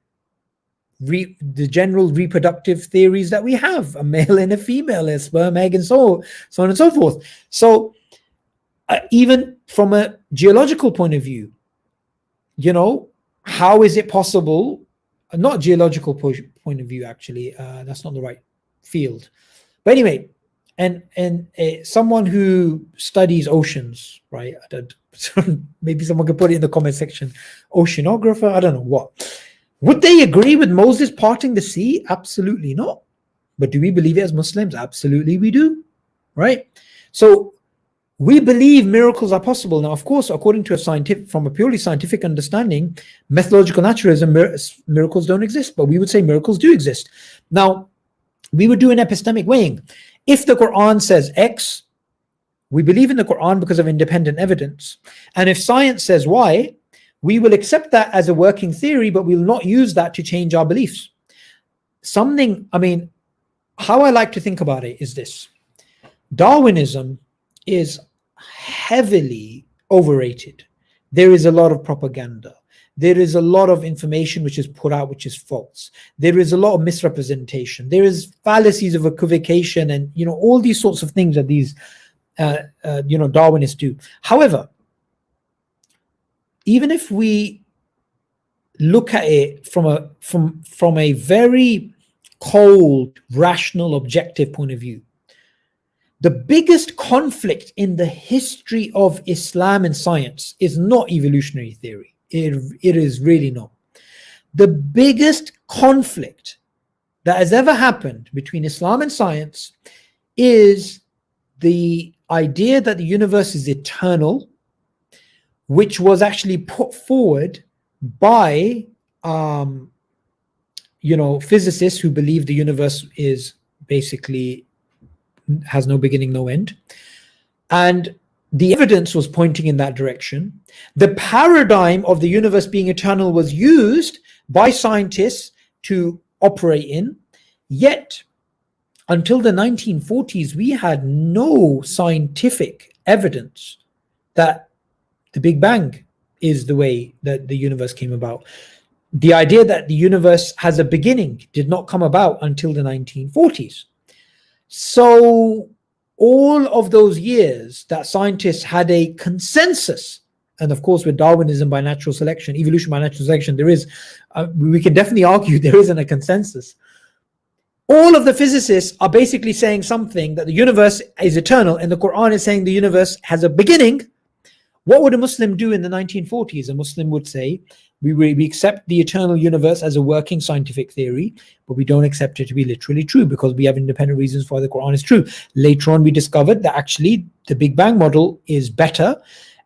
the general reproductive theories that we have, a male and a female, a sperm, egg, and so on and so forth. So even from a geological point of view, how is it possible, not geological point of view, actually, that's not the right field. But anyway, and someone who studies oceans, right, Maybe someone could put it in the comment section. Oceanographer, I don't know what. Would they agree with Moses parting the sea? Absolutely not. But do we believe it as Muslims? Absolutely we do, right? So we believe miracles are possible. Now, of course, according to from a purely scientific understanding, methodological naturalism, miracles don't exist, but we would say miracles do exist. Now, we would do an epistemic weighing. If the Quran says X, we believe in the Quran because of independent evidence. And if science says Y, we will accept that as a working theory, but we will not use that to change our beliefs. How I like to think about it is this. Darwinism is heavily overrated. There is a lot of propaganda. There is a lot of information which is put out which is false. There is a lot of misrepresentation. There is fallacies of equivocation and all these sorts of things that these Darwinists do. However, even if we look at it from a very cold, rational, objective point of view, the biggest conflict in the history of Islam and science is not evolutionary theory. It is really not. The biggest conflict that has ever happened between Islam and science is the idea that the universe is eternal, which was actually put forward by physicists who believe the universe is basically has no beginning, no end. And the evidence was pointing in that direction. The paradigm of the universe being eternal was used by scientists to operate in. Yet, until the 1940s, we had no scientific evidence that the Big Bang is the way that the universe came about. The idea that the universe has a beginning did not come about until the 1940s. So all of those years that scientists had a consensus, and of course with Darwinism by natural selection, evolution by natural selection, there is, we can definitely argue there isn't a consensus. All of the physicists are basically saying something, that the universe is eternal, and the Quran is saying the universe has a beginning. What would a Muslim do in the 1940s? A Muslim would say, we accept the eternal universe as a working scientific theory, but we don't accept it to be literally true because we have independent reasons why the Quran is true. Later on, we discovered that actually the Big Bang model is better,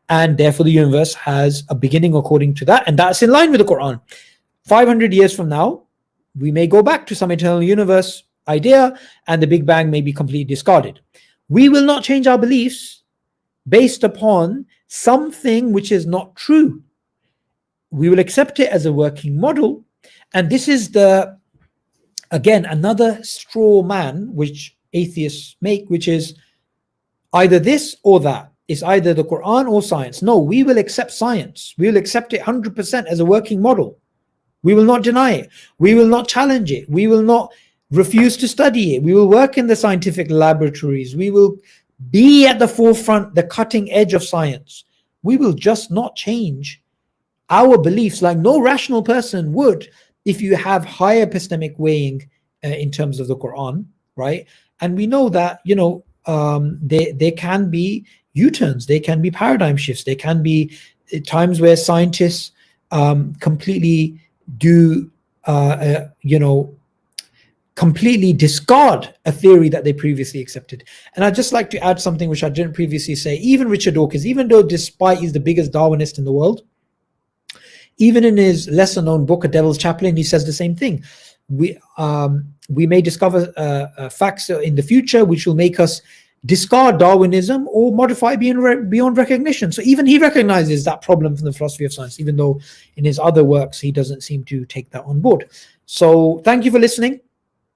and therefore the universe has a beginning according to that, and that's in line with the Quran. 500 years from now, we may go back to some eternal universe idea, and the Big Bang may be completely discarded. We will not change our beliefs based upon something which is not true. We will accept it as a working model. And this is again, another straw man which atheists make, which is either this or that. It's either the Quran or science. No, we will accept science. We will accept it 100% as a working model. We will not deny it. We will not challenge it. We will not refuse to study it. We will work in the scientific laboratories. We will be at the forefront, the cutting edge of science. We will just not change our beliefs like no rational person would if you have higher epistemic weighing in terms of the Quran, right? And we know that, there can be U-turns, there can be paradigm shifts, there can be times where scientists completely do, completely discard a theory that they previously accepted. And I'd just like to add something which I didn't previously say. Even Richard Dawkins, even though despite he's the biggest Darwinist in the world, even in his lesser known book, A Devil's Chaplain, he says the same thing. We may discover facts in the future which will make us discard Darwinism or modify beyond recognition. So even he recognizes that problem from the philosophy of science, even though in his other works he doesn't seem to take that on board. So thank you for listening.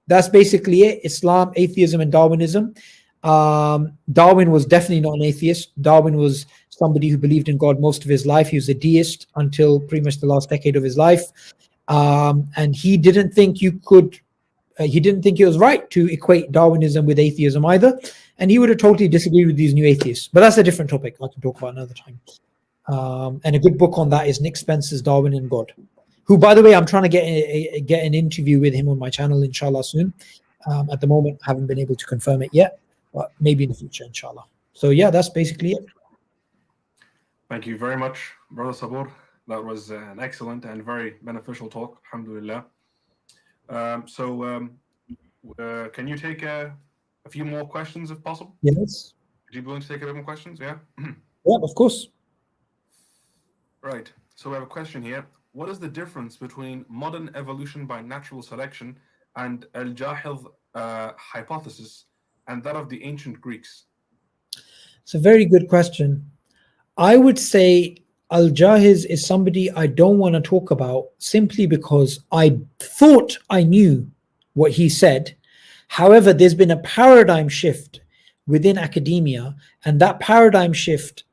That's basically it. Islam, atheism, and Darwinism. Darwin was definitely not an atheist. Darwin was somebody who believed in God most of his life. He was a deist until pretty much the last decade of his life. And he didn't think he didn't think it was right to equate Darwinism with atheism either. And he would have totally disagreed with these new atheists. But that's a different topic I can talk about another time. And a good book on that is Nick Spencer's Darwin and God, who, by the way, I'm trying to get an interview with him on my channel, inshallah, soon. At the moment, I haven't been able to confirm it yet, but maybe in the future, inshallah. So yeah, that's basically it. Thank you very much, Brother Subboor. That was an excellent and very beneficial talk, alhamdulillah. Can you take a few more questions if possible? Yes. Would you be willing to take a bit more questions? Yeah? Yeah, of course. Right. So we have a question here. What is the difference between modern evolution by natural selection and al-Jahil hypothesis and that of the ancient Greeks? It's a very good question. I would say Al-Jahiz is somebody I don't want to talk about simply because I thought I knew what he said. However, there's been a paradigm shift within academia, and that paradigm shift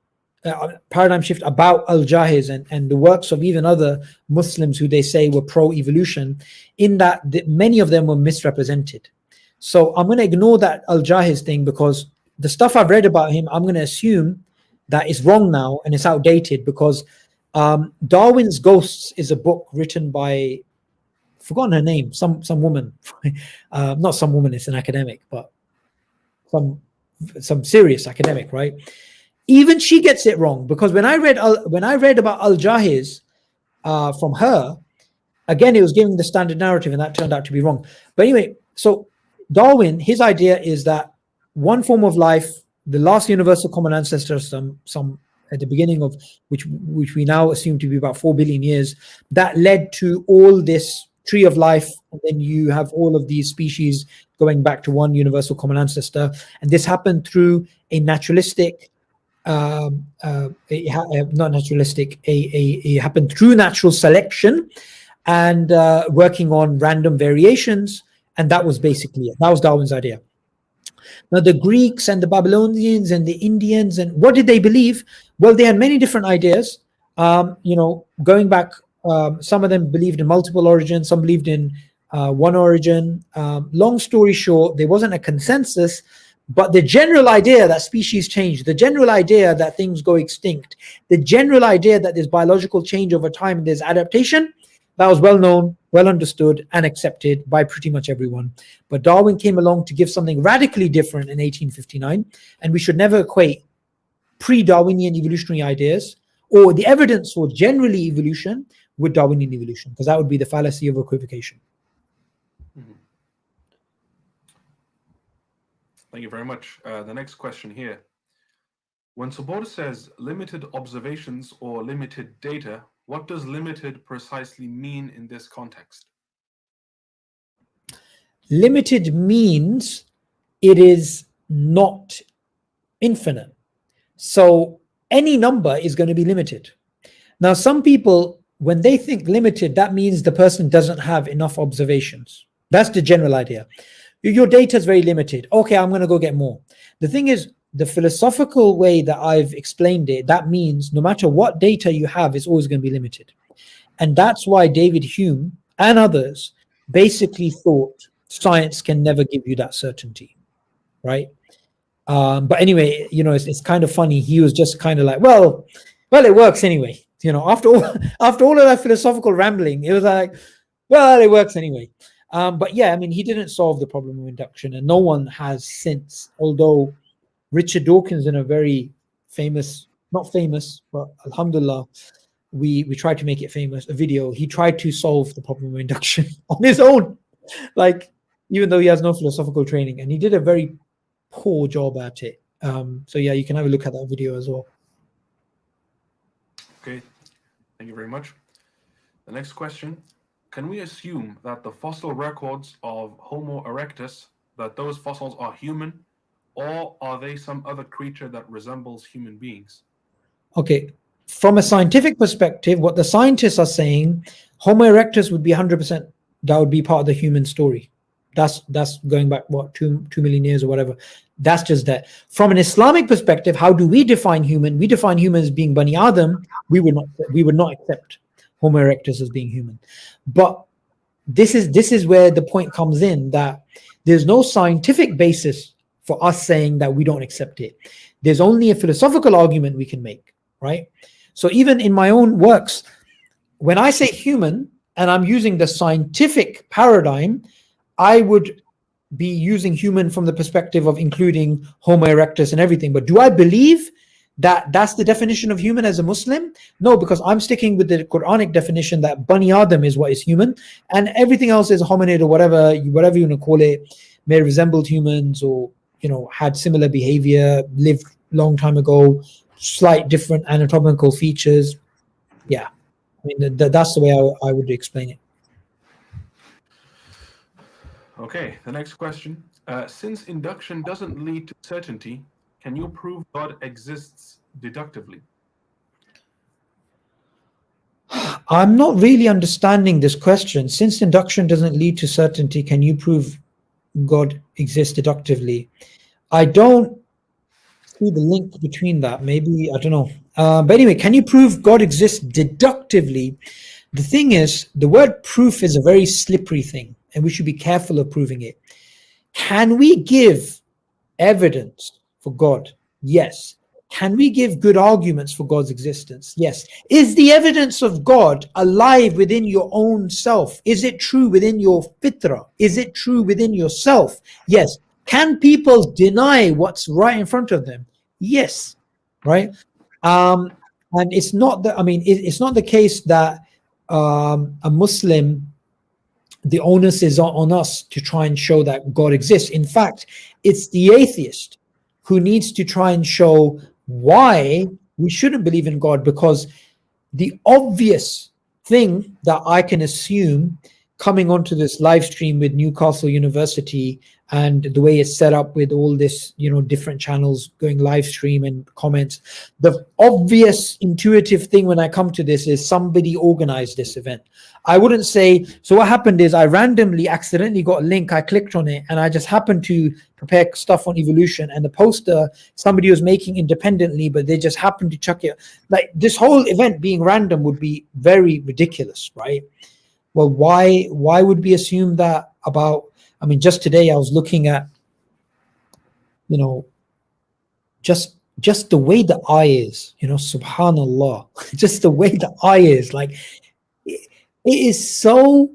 about Al-Jahiz and the works of even other Muslims who they say were pro-evolution, in that many of them were misrepresented. So I'm going to ignore that Al-Jahiz thing because the stuff I've read about him, I'm going to assume that is wrong now and it's outdated because Darwin's Ghosts is a book written by, forgotten her name, some woman, not some woman, it's an academic, but some serious academic, right? Even she gets it wrong because when I read about Al-Jahiz from her, again, it was giving the standard narrative and that turned out to be wrong. But anyway, so Darwin, his idea is that one form of life, the last universal common ancestor, some at the beginning of which we now assume to be about 4 billion years, that led to all this tree of life, and then you have all of these species going back to one universal common ancestor, and this happened through a naturalistic, not naturalistic, it happened through natural selection and working on random variations, and that was basically it. That was Darwin's idea. Now, the Greeks and the Babylonians and the Indians, and what did they believe? Well, they had many different ideas. Going back, some of them believed in multiple origins, some believed in one origin. Long story short, there wasn't a consensus, but the general idea that species change, the general idea that things go extinct, the general idea that there's biological change over time and there's adaptation, that was well known, well understood, and accepted by pretty much everyone. But Darwin came along to give something radically different in 1859, and we should never equate pre-Darwinian evolutionary ideas or the evidence for generally evolution with Darwinian evolution, because that would be the fallacy of equivocation. Thank you very much. The next question here. When Subboor says limited observations or limited data, what does limited precisely mean in this context? Limited means it is not infinite. So any number is going to be limited. Now, some people, when they think limited, that means the person doesn't have enough observations. That's the general idea. Your data is very limited. Okay, I'm going to go get more. The thing is, the philosophical way that I've explained it, that means no matter what data you have, it's always going to be limited. And that's why David Hume and others basically thought science can never give you that certainty, right? But anyway, it's kind of funny. He was just kind of like, well, it works anyway. After all of that philosophical rambling, it was like, well, it works anyway. But yeah, I mean, he didn't solve the problem of induction, and no one has since, although Richard Dawkins, in a very famous, not famous, but alhamdulillah, we tried to make it famous, a video, he tried to solve the problem of induction on his own, like, even though he has no philosophical training, and he did a very poor job at it. So yeah, you can have a look at that video as well. Okay, thank you very much. The next question. Can we assume that the fossil records of Homo erectus, that those fossils are human, or are they some other creature that resembles human beings? Okay, from a scientific perspective, what the scientists are saying, Homo erectus would be 100%, that would be part of the human story. That's going back, what, 2 million years or whatever. That's just that. From an Islamic perspective, how do we define human? We define human as being Bani Adam. We would not accept Homo erectus as being human. But this is where the point comes in, that there's no scientific basis for us saying that we don't accept it. There's only a philosophical argument we can make, right? So even in my own works, when I say human and I'm using the scientific paradigm, I would be using human from the perspective of including Homo erectus and everything. But do I believe that's the definition of human as a Muslim? No, because I'm sticking with the Quranic definition that Bani Adam is what is human, and everything else is hominid or whatever you want to call it, may resembled humans, or had similar behavior, lived long time ago, slight different anatomical features. Yeah, I mean that's the way I would explain it. Okay, the next question. Since induction doesn't lead to certainty, can you prove God exists deductively? I'm not really understanding this question. Since induction doesn't lead to certainty, can you prove God exists deductively? I don't see the link between that. Maybe, I don't know. But anyway, can you prove God exists deductively? The thing is, the word proof is a very slippery thing, and we should be careful of proving it. Can we give evidence for God? Yes. Can we give good arguments for God's existence? Yes. Is the evidence of God alive within your own self? Is it true within your fitrah? Is it true within yourself? Yes. Can people deny what's right in front of them? Yes. Right. And it's not that, I mean, it's not the case that a Muslim, the onus is on us to try and show that God exists. In fact, it's the atheist who needs to try and show why we shouldn't believe in God, because the obvious thing that I can assume coming onto this live stream with Newcastle University and the way it's set up with all this, different channels going live stream and comments, the obvious intuitive thing when I come to this is somebody organized this event. I wouldn't say, so what happened is I randomly accidentally got a link, I clicked on it, and I just happened to prepare stuff on evolution, and the poster somebody was making independently, but they just happened to chuck it. Like, this whole event being random would be very ridiculous, right? Well, why would we assume that about, I mean, just today I was looking at, just the way the eye is, subhanallah, just the way the eye is, like, it is so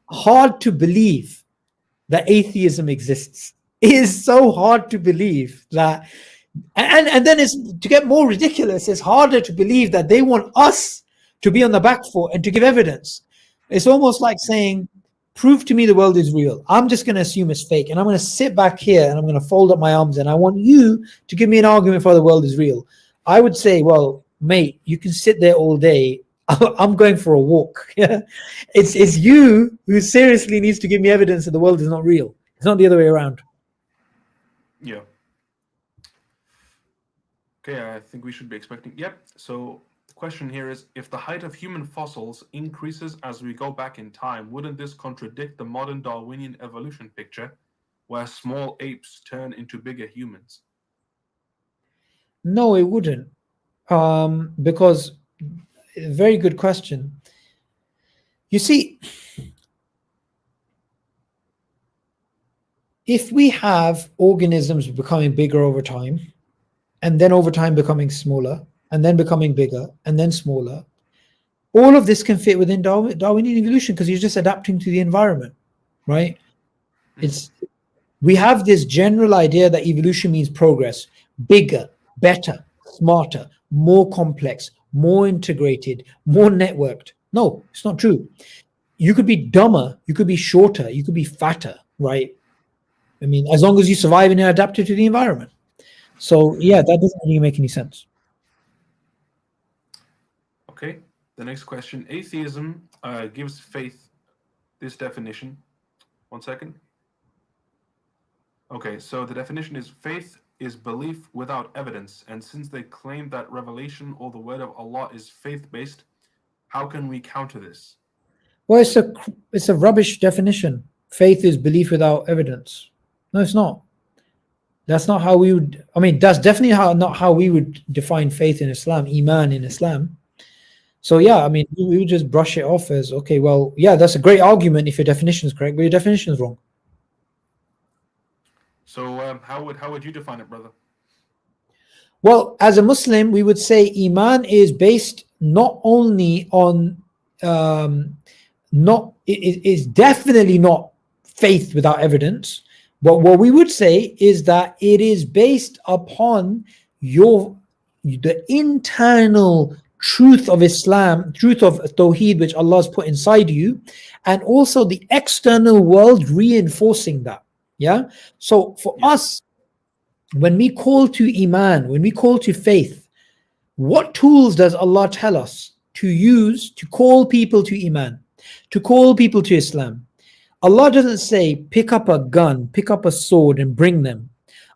hard to believe that atheism exists. It is so hard to believe that, and then it's, to get more ridiculous, it's harder to believe that they want us to be on the back foot and to give evidence. It's almost like saying, prove to me the world is real. I'm just going to assume it's fake, and I'm going to sit back here and I'm going to fold up my arms, and I want you to give me an argument for the world is real. I would say, well, mate, you can sit there all day. I'm going for a walk. It's you who seriously needs to give me evidence that the world is not real. It's not the other way around. Yeah. Okay, I think we should be expecting. Yep. So the question here is, if the height of human fossils increases as we go back in time, wouldn't this contradict the modern Darwinian evolution picture where small apes turn into bigger humans? No, it wouldn't. Because, very good question. You see, if we have organisms becoming bigger over time, and then over time becoming smaller, and then becoming bigger, and then smaller, all of this can fit within Darwinian evolution, because you're just adapting to the environment, right? We have this general idea that evolution means progress, bigger, better, smarter, more complex, more integrated, more networked. No, it's not true. You could be dumber, you could be shorter, you could be fatter, right? I mean, as long as you survive and are adapted to the environment. So yeah, that doesn't really make any sense. Okay, the next question. Atheism gives faith this definition. One second. Okay, so the definition is, faith is belief without evidence, and since they claim that revelation or the word of Allah is faith-based, how can we counter this? Well, it's a rubbish definition. Faith is belief without evidence. No, it's not. That's not how we would, I mean, that's definitely not how we would define faith in Islam, Iman in Islam. So yeah, I mean, we would just brush it off as, okay, well, yeah, that's a great argument if your definition is correct, but your definition is wrong. So how would you define it, brother? Well, as a Muslim, we would say Iman is based not only on, is definitely not faith without evidence, but what we would say is that it is based upon your the internal truth of Islam, truth of Tawheed, which Allah has put inside you, and also the external world reinforcing that. Yeah. So for us, when we call to Iman, when we call to faith, what tools does Allah tell us to use to call people to Iman, to call people to Islam? Allah doesn't say, pick up a gun, pick up a sword and bring them.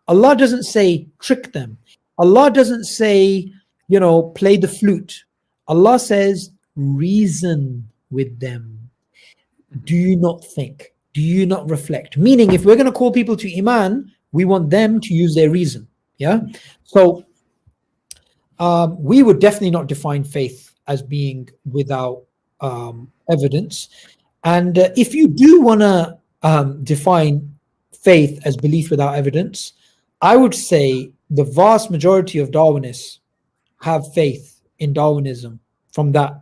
Allah doesn't say, trick them. Allah doesn't say, play the flute. Allah says, reason with them. Do you not think? Do you not reflect? Meaning, if we're going to call people to Iman, we want them to use their reason. Yeah. So we would definitely not define faith as being without evidence. And if you do want to define faith as belief without evidence, I would say the vast majority of Darwinists have faith in Darwinism from that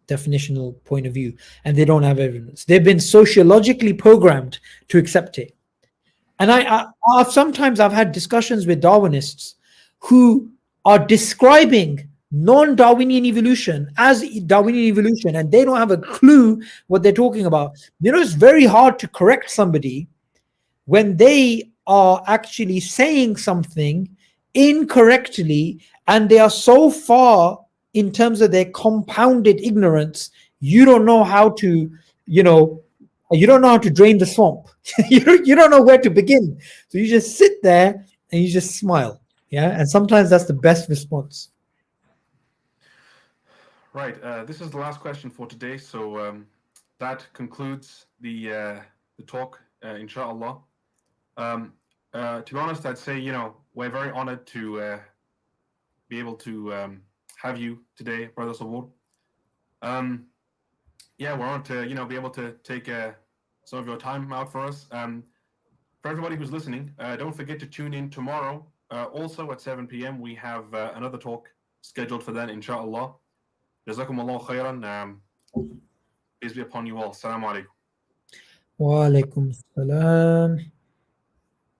definitional point of view, and they don't have evidence. They've been sociologically programmed to accept it. And I've sometimes had discussions with Darwinists who are describing non-Darwinian evolution as Darwinian evolution, and they don't have a clue what they're talking about. It's very hard to correct somebody when they are actually saying something incorrectly, and they are so far in terms of their compounded ignorance, you don't know how to, you don't know how to drain the swamp. you don't know where to begin. So you just sit there and you just smile. Yeah. And sometimes that's the best response. Right. This is the last question for today. So that concludes the talk, inshallah. To be honest, I'd say, we're very honored to be able to have you today, Brother Subboor. We're honored to, be able to take some of your time out for us. For everybody who's listening, don't forget to tune in tomorrow. Also at 7 p.m. we have another talk scheduled for then, inshallah. Jazakumullah khairan. Peace be upon you all. Assalamu alaikum. Wa alaikum salam.